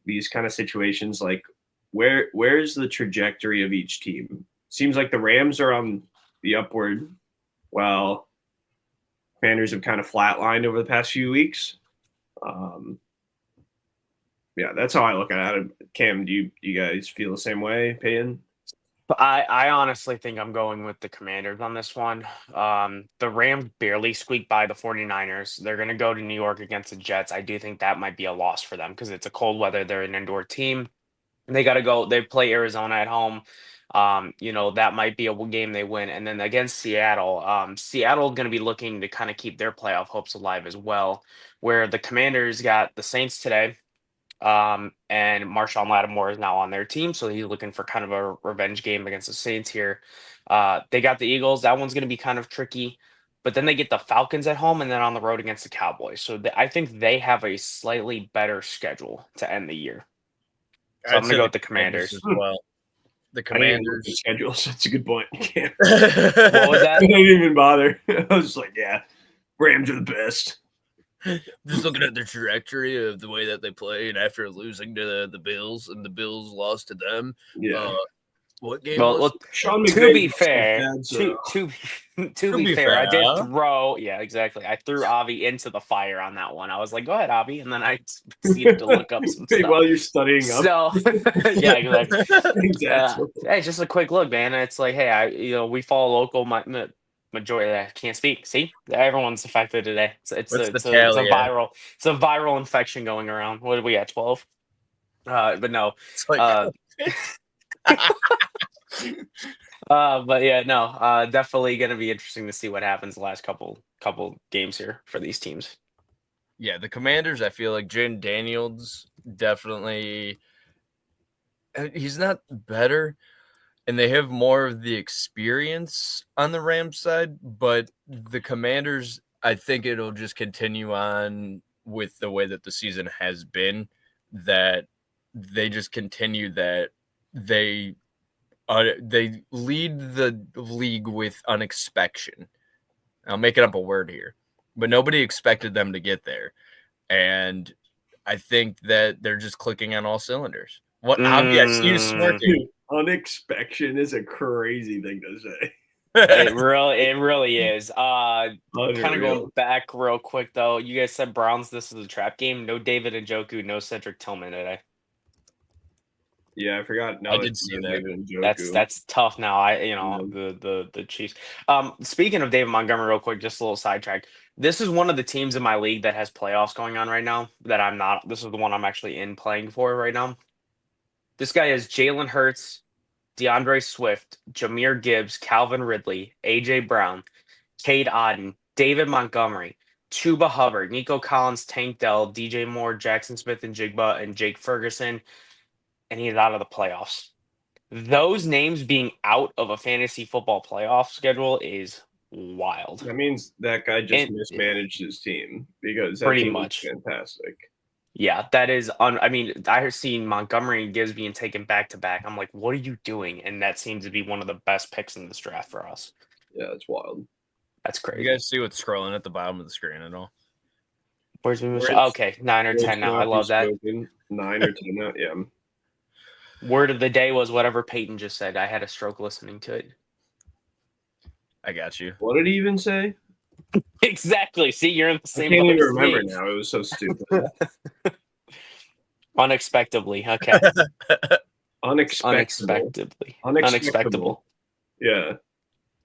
these kind of situations like where's the trajectory of each team? Seems like the Rams are on the upward while Commanders have kind of flatlined over the past few weeks. Yeah, that's how I look at it. Cam, do you guys feel the same way, Payton? I honestly think I'm going with the Commanders on this one. The Rams barely squeaked by the 49ers. They're going to go to New York against the Jets. I do think that might be a loss for them because it's a cold weather. They're an indoor team. And they got to go. They play Arizona at home. That might be a game they win. And then against Seattle, Seattle going to be looking to kind of keep their playoff hopes alive as well, where the Commanders got the Saints today. And Marshawn Lattimore is now on their team, so he's looking for kind of a revenge game against the Saints here. They got the Eagles. That one's going to be kind of tricky. But then they get the Falcons at home and then on the road against the Cowboys. So I think they have a slightly better schedule to end the year. So I'm going to go with the Commanders. As well. The I didn't even look at Commanders. the schedules. That's a good point. Yeah. What was that? I didn't even bother. I was just like, yeah, Rams are the best. Just looking at the trajectory of the way that they played after losing to the Bills, and the Bills lost to them. Yeah. What game? Well, Sean to McVay be was fair, bad, so- to be fair, I did throw. Yeah, exactly. I threw Avi into the fire on that one. I was like, "Go ahead, Avi," and then I proceeded to look up some stuff while you're studying up. So, yeah, exactly. Exactly. Hey, just a quick look, man. It's like, hey, we follow local. Majority. I can't speak. See, everyone's affected today. It's a viral. It's a viral infection going around. What are we at? 12. But no. It's like, But yeah, no. Definitely going to be interesting to see what happens the last couple games here for these teams. Yeah, the Commanders, I feel like Jaden Daniels definitely, he's not better, and they have more of the experience on the Rams side, but the Commanders, I think it'll just continue on with the way that the season has been, that they just continue that they lead the league with unexpection. I'm making up a word here, but nobody expected them to get there. And I think that they're just clicking on all cylinders. What I see you smirking. Unexpection is a crazy thing to say. It really is. Kind of Unreal. going back real quick though. You guys said Browns. This is a trap game. No David Njoku, no Cedric Tillman today. Yeah, I forgot. No, I did see that. That's tough. Now the Chiefs. Speaking of David Montgomery, real quick, just a little sidetrack. This is one of the teams in my league that has playoffs going on right now. That I'm not. This is the one I'm actually in playing for right now. This guy is Jalen Hurts, DeAndre Swift, Jahmyr Gibbs, Calvin Ridley, AJ Brown, Cade Otton, David Montgomery, Chuba Hubbard, Nico Collins, Tank Dell, DJ Moore, Jackson Smith and Jigba, and Jake Ferguson. And he's out of the playoffs. Those names being out of a fantasy football playoff schedule is wild. That means that guy just mismanaged his team, because that pretty team much is fantastic. Yeah, that is I mean, I have seen Montgomery and Gibbs being taken back to back. I'm like, what are you doing? And that seems to be one of the best picks in this draft for us. Yeah, it's wild. That's crazy. You guys see what's scrolling at the bottom of the screen at all? Where's okay, 9 or 10 now. I love that. 9 or 10 now, yeah. Word of the day was whatever Payton just said. I had a stroke listening to it. I got you. What did he even say? Exactly. See, you're in the same. I can't even remember now. It was so stupid. Unexpectedly. Okay. Unexpectedly. Unexpectable. Yeah.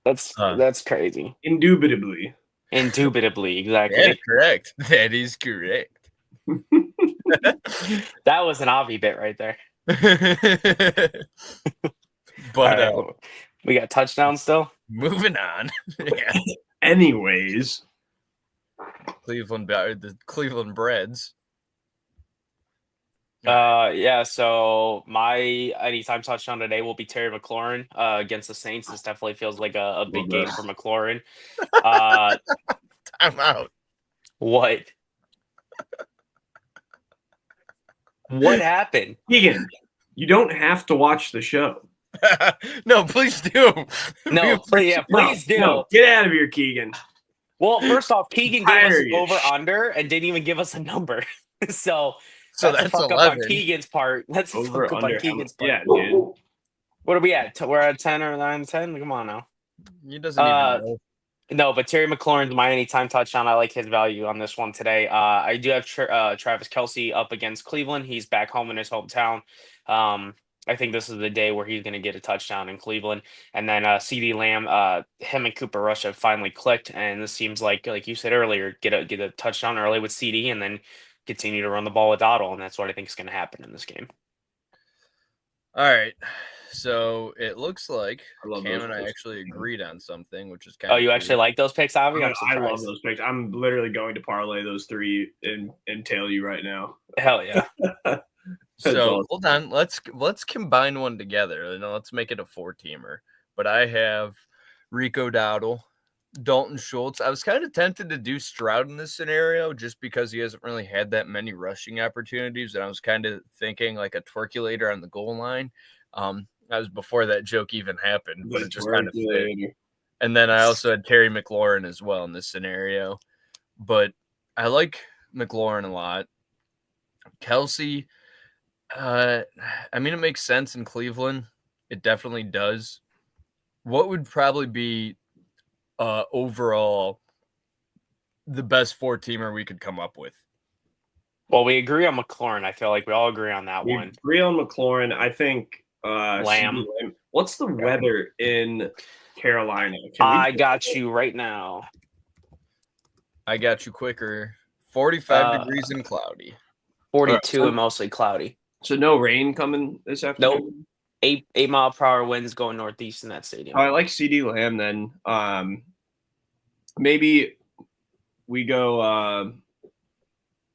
That's crazy. Indubitably. Exactly. Yeah, correct. That is correct. That was an Avi bit right there. But we got touchdowns still. Moving on. Yeah. Anyways, the Cleveland Breds. Yeah. So my anytime touchdown today will be Terry McLaurin against the Saints. This definitely feels like a big game for McLaurin. Time out. What? What happened? Keegan, you don't have to watch the show. No, please do. No, please do. No, get out of here, Keegan. Well, first off, Keegan gave us over under and didn't even give us a number. so that's fuck 11. up on Keegan's part. Let's Over fuck up under. on Keegan's part. Yeah, dude. What are we at? We're at 10 or 9 10? Come on now. He doesn't even know. No, but Terry McLaurin's my anytime touchdown. I like his value on this one today. I do have Travis Kelce up against Cleveland. He's back home in his hometown. I think this is the day where he's going to get a touchdown in Cleveland. And then CD Lamb, him and Cooper Rush have finally clicked. And this seems like you said earlier, get a touchdown early with CD and then continue to run the ball with Otto. And that's what I think is going to happen in this game. All right. So it looks like I love Cam those and I picks. actually agreed on something, which is kind Oh, of you actually like those picks, Avi? I'm I love surprised. those picks. I'm literally going to parlay those 3 and tail you right now. Hell yeah. So awesome. hold on, let's combine one together. Let's make it a 4-teamer. But I have Rico Dowdle, Dalton Schultz. I was kind of tempted to do Stroud in this scenario just because he hasn't really had that many rushing opportunities, and I was kind of thinking like a twerculator on the goal line. That was before that joke even happened, but it just kind of fit. And then I also had Terry McLaurin as well in this scenario. But I like McLaurin a lot. Kelsey, I mean, it makes sense in Cleveland. It definitely does. What would probably be overall the best 4-teamer we could come up with? Well, we agree on McLaurin. I feel like we all agree on that We one. agree on McLaurin. I think Lamb. What's the weather in Carolina? I got you right now. I got you quicker. 45 degrees and cloudy. 42 and mostly cloudy. So no rain coming this afternoon? Nope. 8-mile-per-hour winds going northeast in that stadium. I like CD Lamb then. Maybe we go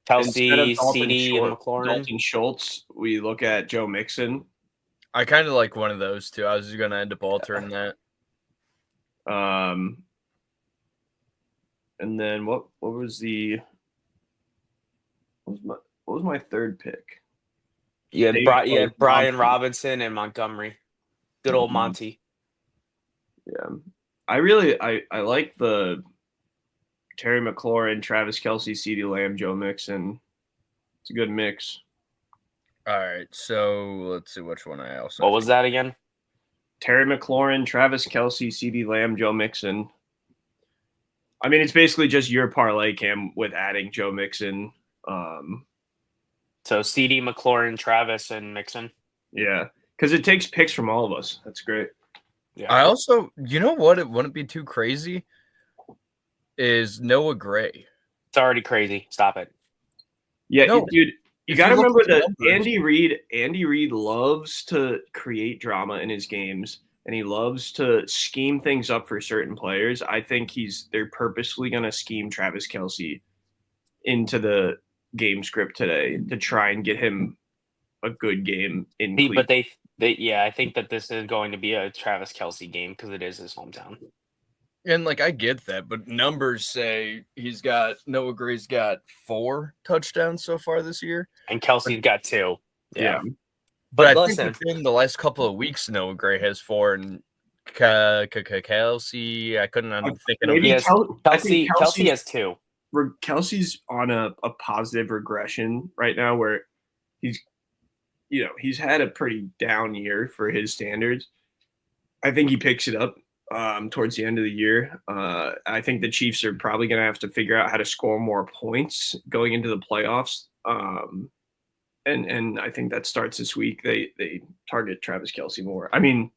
Kelsey, CD, and McLaurin. Dalton Schultz. We look at Joe Mixon. I kind of like one of those two. I was going to end up altering that. And then what was my third pick? You had Brian Robinson and Montgomery. Good old Monty. Yeah. I like the Terry McLaurin, Travis Kelce, CeeDee Lamb, Joe Mixon. It's a good mix. All right, so let's see which one I also. What was that again? Terry McLaurin, Travis Kelce, CeeDee Lamb, Joe Mixon. I mean, it's basically just your parlay, Cam, with adding Joe Mixon. So CD, McLaurin, Travis, and Mixon. Yeah, because it takes picks from all of us. That's great. Yeah. I also, you know what? It wouldn't be too crazy. Is Noah Gray? It's already crazy. Stop it. Yeah, no, dude. You got to remember that Andy Reid loves to create drama in his games, and he loves to scheme things up for certain players. I think they're purposely going to scheme Travis Kelce into the game script today to try and get him a good game in Cleveland. But I think that this is going to be a Travis Kelce game because it is his hometown. And I get that, but numbers say Noah Gray's got 4 touchdowns so far this year, and Kelsey's got 2. Yeah. But I think within the last couple of weeks, Noah Gray has 4, and Kelsey, I couldn't end up thinking of. Kelsey has 2. Kelsey's on a positive regression right now, where he's had a pretty down year for his standards. I think he picks it up towards the end of the year. I think the Chiefs are probably going to have to figure out how to score more points going into the playoffs. And I think that starts this week. They target Travis Kelce more. I mean,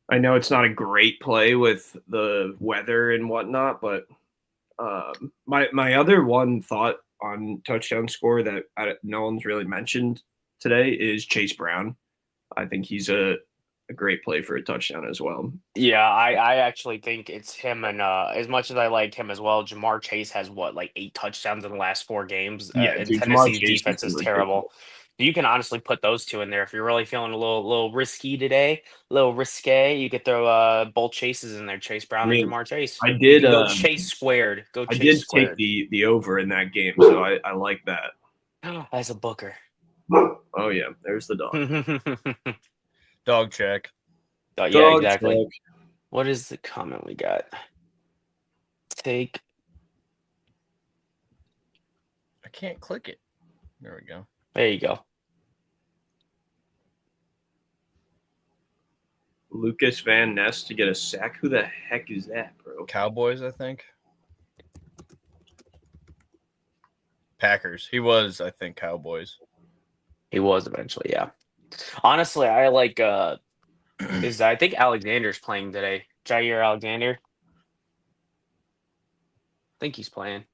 I know it's not a great play with the weather and whatnot, but my other one thought on touchdown score that no one's really mentioned today is Chase Brown. I think he's a great play for a touchdown as well. Yeah, I actually think it's him, and as much as I like him as well, Jamar Chase has 8 touchdowns in the last 4 games. And Tennessee's defense is terrible. You can honestly put those 2 in there if you're really feeling a little risky today, a little risque. You could throw both Chases in there, Chase Brown and Jamar Chase. I did go Chase squared. I did take the over in that game, so I like that. As a booker. Oh yeah, there's the dog. Dog check. Yeah, exactly. Check. What is the comment we got? Take. I can't click it. There we go. There you go. Lucas Van Ness to get a sack. Who the heck is that, bro? Cowboys, I think. Packers. He was, I think, Cowboys. He was eventually, yeah. Honestly, I like I think Alexander's playing today. Jair Alexander. I think he's playing.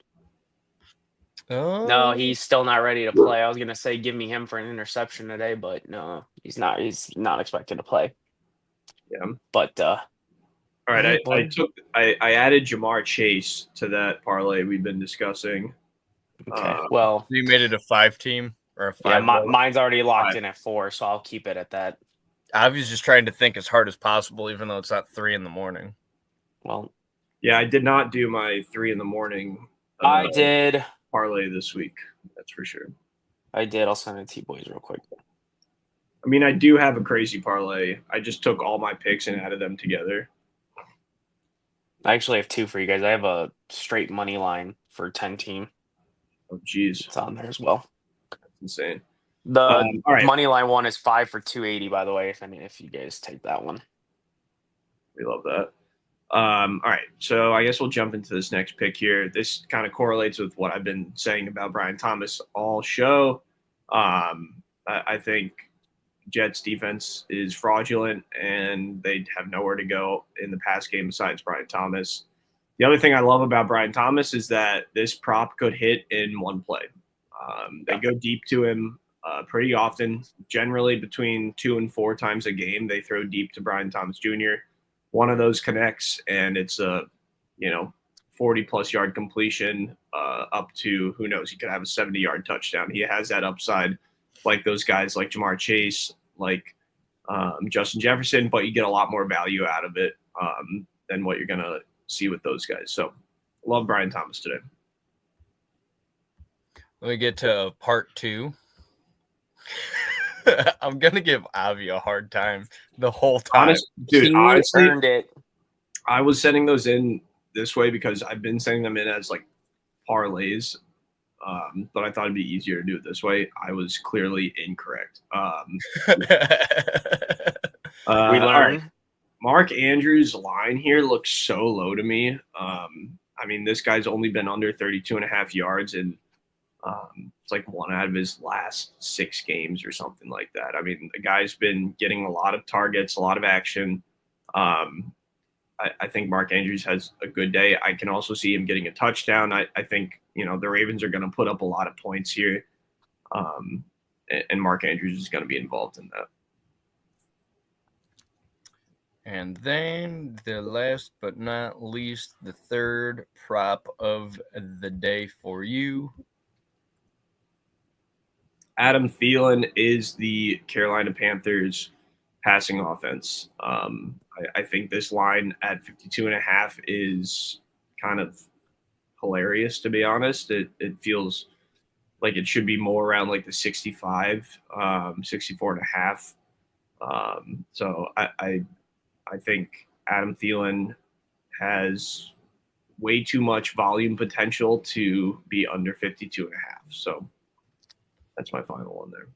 Oh. No, he's still not ready to play. I was gonna say give me him for an interception today, but no, He's not expected to play. Yeah. But All right, boy. I added Jamar Chase to that parlay we've been discussing. Okay. Well, You made it a 5-team or a 5. yeah, mine's already locked in at 4, so I'll keep it at that. I was just trying to think as hard as possible, even though it's not 3 in the morning. Well, yeah, I did not do my 3 in the morning. I did parlay this week. That's for sure. I did. I'll send it to you boys real quick. I mean, I do have a crazy parlay. I just took all my picks and added them together. I actually have 2 for you guys. I have a straight money line for 10 team. Oh, geez. It's on there as well. That's insane. The all right. money line one is 5 for 280, by the way, if you guys take that one. We love that. All right. So I guess we'll jump into this next pick here. This kind of correlates with what I've been saying about Brian Thomas all show. I think Jets defense is fraudulent and they have nowhere to go in the pass game besides Brian Thomas. The other thing I love about Brian Thomas is that this prop could hit in one play. They go deep to him pretty often, generally between 2 and 4 times a game. They throw deep to Brian Thomas Jr. One of those connects, and it's a 40-plus yard completion up to, who knows, he could have a 70-yard touchdown. He has that upside like those guys like Jamar Chase, like Justin Jefferson, but you get a lot more value out of it than what you're going to see with those guys. So love Brian Thomas today. Let me get to part 2. I'm going to give Avi a hard time the whole time. Honestly, earned it. I was sending those in this way because I've been sending them in as like parlays. But I thought it'd be easier to do it this way. I was clearly incorrect. We learn. Right. Mark Andrews' line here looks so low to me. I mean, this guy's only been under 32.5 yards, and it's like 1 out of his last 6 games or something like that. I mean, the guy's been getting a lot of targets, a lot of action. I think Mark Andrews has a good day. I can also see him getting a touchdown. I think, the Ravens are going to put up a lot of points here. And Mark Andrews is going to be involved in that. And then the last but not least, the third prop of the day for you. Adam Thielen is the Carolina Panthers passing offense. I think this line at 52.5 is kind of hilarious, to be honest. It feels like it should be more around like the 65, 64.5. So I think Adam Thielen has way too much volume potential to be under 52.5. So that's my final one there.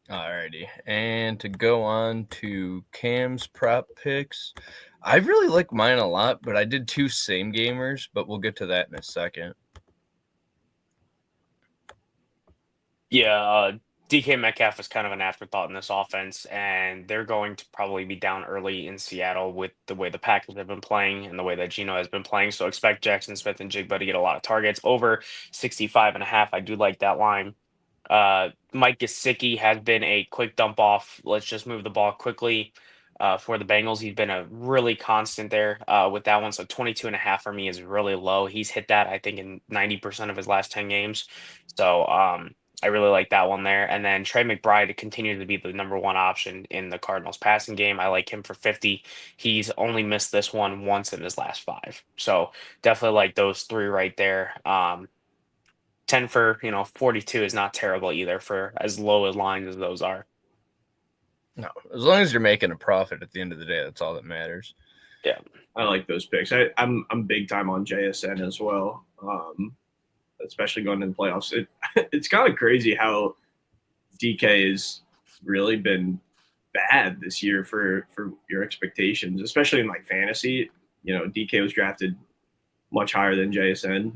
Alrighty. And to go on to Cam's prop picks, I really like mine a lot, but I did 2 same gamers, but we'll get to that in a second. Yeah, DK Metcalf is kind of an afterthought in this offense, and they're going to probably be down early in Seattle with the way the Packers have been playing and the way that Geno has been playing. So expect Jackson Smith and Jigba to get a lot of targets. Over 65.5, I do like that line. Mike Gesicki has been a quick dump off. Let's just move the ball quickly for the Bengals. He's been a really constant there with that one. So 22.5 for me is really low. He's hit that, I think, in 90% of his last 10 games. So I really like that one there. And then Trey McBride continues to be the number 1 option in the Cardinals passing game. I like him for 50. He's only missed this one once in his last 5. So definitely like those 3 right there. 10 for 42 is not terrible either for as low as lines as those are. No, as long as you're making a profit at the end of the day, that's all that matters. Yeah, I like those picks. I'm big time on JSN as well, especially going into the playoffs. It's kind of crazy how DK has really been bad this year for your expectations, especially in like fantasy. DK was drafted much higher than JSN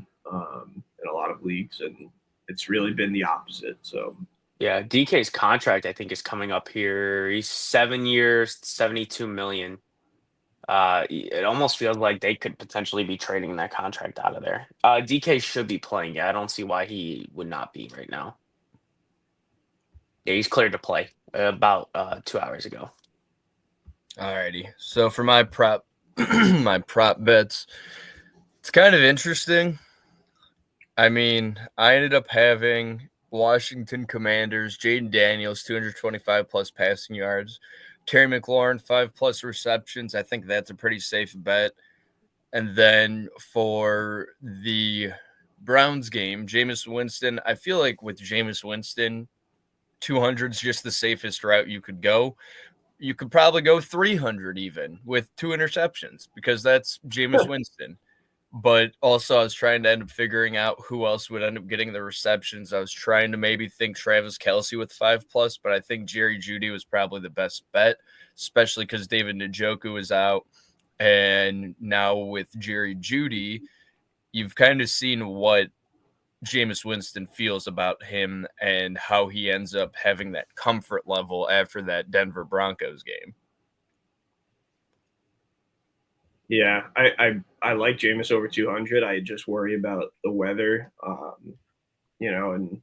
in a lot of leagues, and it's really been the opposite. So yeah, DK's contract I think is coming up here. He's 7 years, $72 million. It almost feels like they could potentially be trading that contract out of there. DK should be playing. Yeah, I don't see why he would not be right now. Yeah, he's cleared to play. about 2 hours ago. Alrighty. So for my prop my prop bets, it's kind of interesting. I mean, I ended up having Washington Commanders, Jaden Daniels, 225 plus passing yards, Terry McLaurin, 5 plus receptions. I think that's a pretty safe bet. And then for the Browns game, Jameis Winston, I feel like with Jameis Winston, 200 is just the safest route you could go. You could probably go 300 even with 2 interceptions because that's Jameis Winston. But also I was trying to end up figuring out who else would end up getting the receptions. I was trying to maybe think Travis Kelce with 5 plus, but I think Jerry Jeudy was probably the best bet, especially because David Njoku is out. And now with Jerry Jeudy, you've kind of seen what Jameis Winston feels about him and how he ends up having that comfort level after that Denver Broncos game. Yeah, I like Jameis over 200. I just worry about the weather, and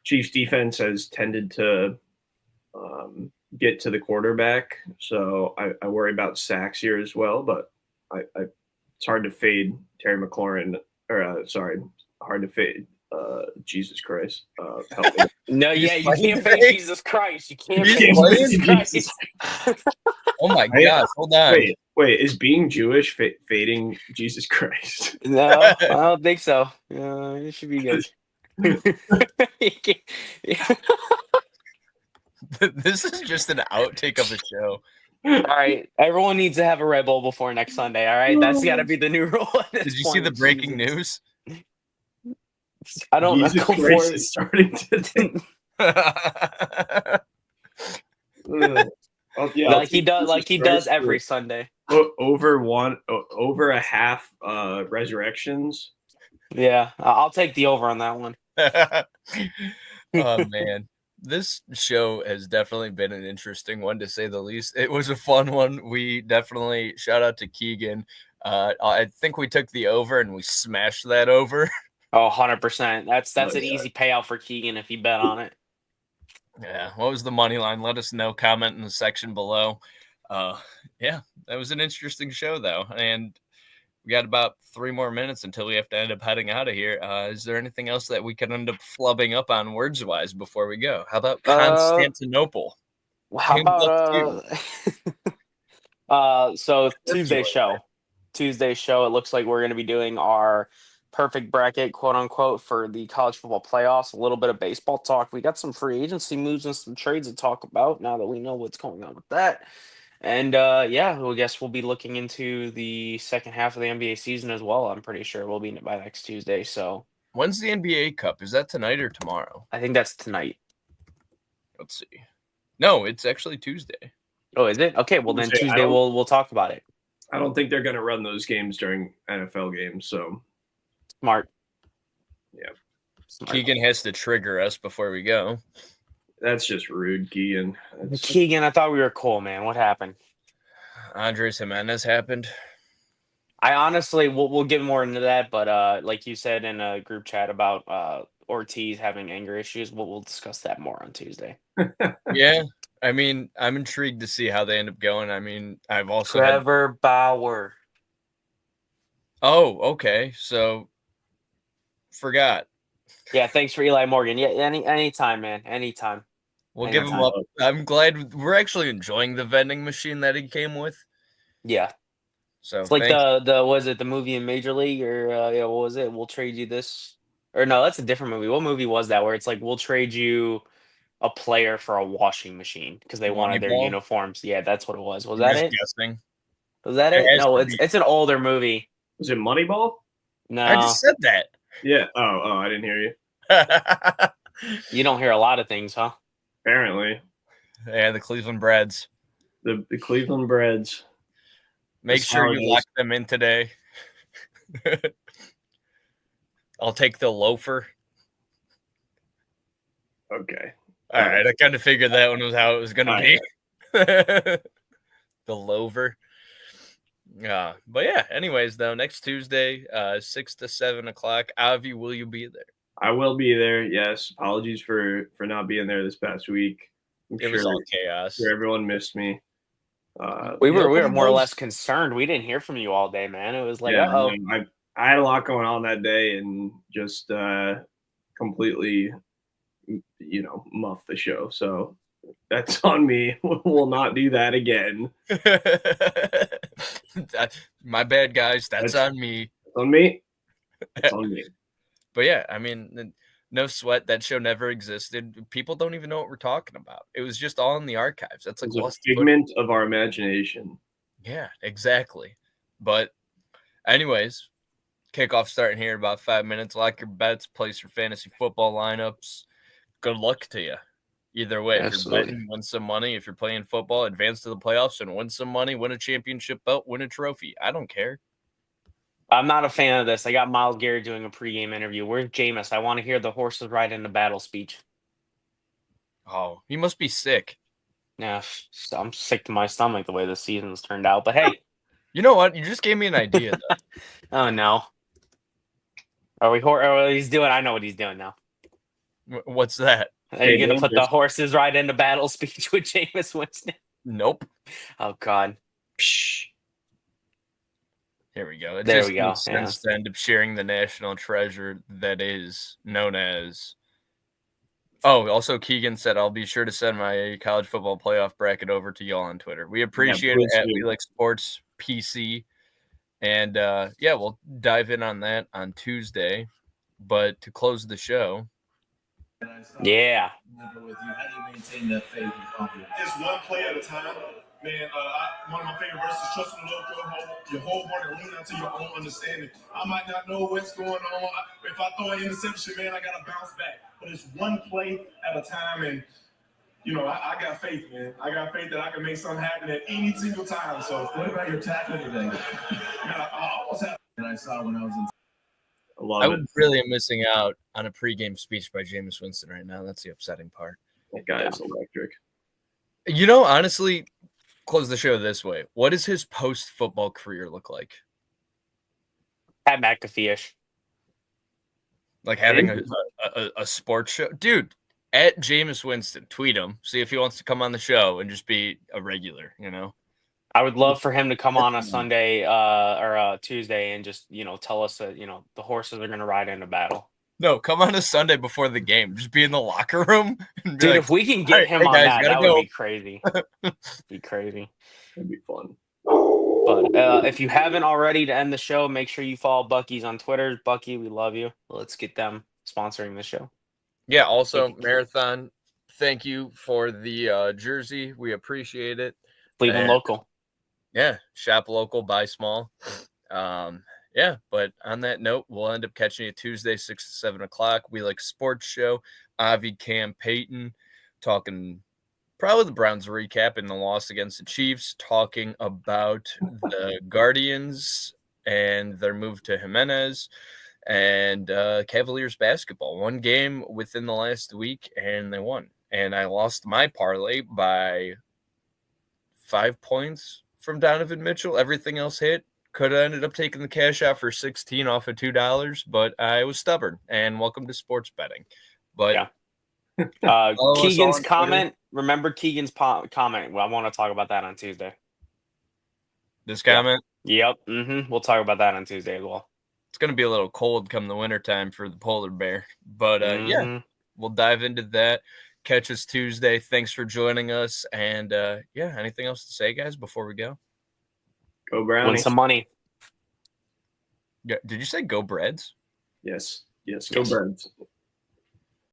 Chiefs defense has tended to get to the quarterback, so I worry about sacks here as well. But it's hard to fade Terry McLaurin, hard to fade. Jesus Christ, help me. No, He's yeah, you playing can't fade today? Jesus Christ. You can't He's fade playing Jesus Christ. Oh my gosh, hold on. Wait, is being Jewish fading Jesus Christ? No, I don't think so. It should be good. This is just an outtake of a show. All right, everyone needs to have a Red Bull before next Sunday. All right, that's got to be the new rule. Did you see the breaking news? I don't Jesus know. Christ is starting today. Like he does every Sunday. Over a half resurrections. Yeah, I'll take the over on that one. Oh man, this show has definitely been an interesting one to say the least. It was a fun one. We definitely shout out to Keegan. I think we took the over and we smashed that over. Oh, 100%. That's an easy payout for Keegan if he bet on it. Yeah. What was the money line? Let us know. Comment in the section below. Yeah, that was an interesting show though. And we got about 3 more minutes until we have to end up heading out of here. Is there anything else that we can end up flubbing up on words wise before we go? How about Constantinople? How about so Tuesday show, it looks like we're going to be doing our perfect bracket, quote unquote, for the college football playoffs. A little bit of baseball talk. We got some free agency moves and some trades to talk about now that we know what's going on with that. And I guess we'll be looking into the second half of the NBA season as well. I'm pretty sure we'll be in it by next Tuesday. So when's the NBA Cup? Is that tonight or tomorrow? I think that's tonight. Let's see. No, it's actually Tuesday. Oh, is it? Okay, well then Tuesday we'll talk about it. I don't think they're going to run those games during NFL games. So smart. Yeah. Smart. Keegan has to trigger us before we go. That's just rude, Keegan. Keegan, I thought we were cool, man. What happened? Andres Jimenez happened. I honestly, we'll get more into that, but like you said in a group chat about Ortiz having anger issues, we'll discuss that more on Tuesday. Yeah, I mean, I'm intrigued to see how they end up going. I mean, I've also Trevor Bauer. Oh, okay. So forgot. Yeah, thanks for Eli Morgan. Yeah, anytime, man. Anytime. We'll give him up. I'm glad we're actually enjoying the vending machine that he came with. Yeah. So it's like the was it the movie in Major League or what was it? We'll trade you this. Or no, that's a different movie. What movie was that where it's like we'll trade you a player for a washing machine because they wanted their uniforms? Yeah, that's what it was. Was that it? Guessing. Was that it? No, it's an older movie. Was it Moneyball? No. I just said that. Yeah. Oh, I didn't hear you. You don't hear a lot of things, huh? Apparently. Yeah, the Cleveland Breds. The Cleveland Breds. Make sure you lock them in today. I'll take the loafer. Okay. All right. I kind of figured that one was how it was going to be. The loafer. But yeah, anyways, though, next Tuesday, 6 to 7 o'clock. Avi, will you be there? I will be there. Yes. Apologies for not being there this past week. It was all chaos. Sure everyone missed me. We were more or less concerned. We didn't hear from you all day, man. It was like, uh-oh. I had a lot going on that day and just completely, muffed the show. So that's on me. We'll not do that again. My bad, guys. That's on me. It's on me. It's on me. But yeah, I mean, no sweat. That show never existed. People don't even know what we're talking about. It was just all in the archives. That's like a figment of our imagination. Yeah, exactly. But anyways, kickoff starting here in about 5 minutes. Lock your bets, place your fantasy football lineups. Good luck to you. Either way, Absolutely. if you're betting, win some money. If you're playing football, advance to the playoffs and win some money, win a championship belt, win a trophy. I don't care. I'm not a fan of this. I got Myles Garrett doing a pregame interview. Where's Jameis? I want to hear the horses ride into battle speech. Oh, he must be sick. Yeah, I'm sick to my stomach the way the season's turned out. But hey. You know what? You just gave me an idea, though. Oh, no. He's doing, I know what he's doing now. What's that? Are you going to put the horses ride into battle speech with Jameis Winston? Nope. Oh, God. Psh. Here we go. There we go. To end up sharing the national treasure that is known as. Oh, also Keegan said, I'll be sure to send my college football playoff bracket over to y'all on Twitter. We appreciate it at We Like Sports PC. And we'll dive in on that on Tuesday. But to close the show. Yeah. How do you maintain that faith and confidence? It's one play at a time. Man, one of my favorite verses, trust in the Lord, your whole heart and lean out to your own understanding. I might not know what's going on. If I throw an interception, man, I got to bounce back. But it's one play at a time, and, I got faith, man. I got faith that I can make something happen at any single time. So what about your tackling today? Man, I almost had. And I saw when I was in. I really am missing out on a pregame speech by Jameis Winston right now. That's the upsetting part. That guy is electric. Honestly, close the show this way. What does his post-football career look like? Pat McAfee-ish. Like having a sports show? Dude, at Jameis Winston, tweet him. See if he wants to come on the show and just be a regular, I would love for him to come on a Sunday or a Tuesday and just, tell us that, the horses are going to ride into battle. No, come on a Sunday before the game. Just be in the locker room. Dude, like, if we can get him on guys, that would be crazy. Be crazy. It'd be fun. But if you haven't already, to end the show, make sure you follow Bucky's on Twitter. Bucky, we love you. Let's get them sponsoring the show. Yeah, also, Marathon, thank you for the jersey. We appreciate it. Cleveland local. Yeah, shop local, buy small. But on that note, we'll end up catching you Tuesday, 6 to 7 o'clock. We Like Sports Show. Avi, Cam, Payton, talking probably the Browns recap and the loss against the Chiefs, talking about the Guardians and their move to Jimenez, and Cavaliers basketball. One game within the last week, and they won. And I lost my parlay by 5 points from Donovan Mitchell. Everything else hit. Could have ended up taking the cash out for 16 off of $2, but I was stubborn. And welcome to sports betting. But Keegan's comment. Remember Keegan's comment. Well, I want to talk about that on Tuesday. This comment? Yep. We'll talk about that on Tuesday as well. It's going to be a little cold come the wintertime for the polar bear. But we'll dive into that. Catch us Tuesday. Thanks for joining us. And anything else to say, guys, before we go? Go Brownies. Win some money. Yeah. Did you say go Breads? Yes. Go Birds.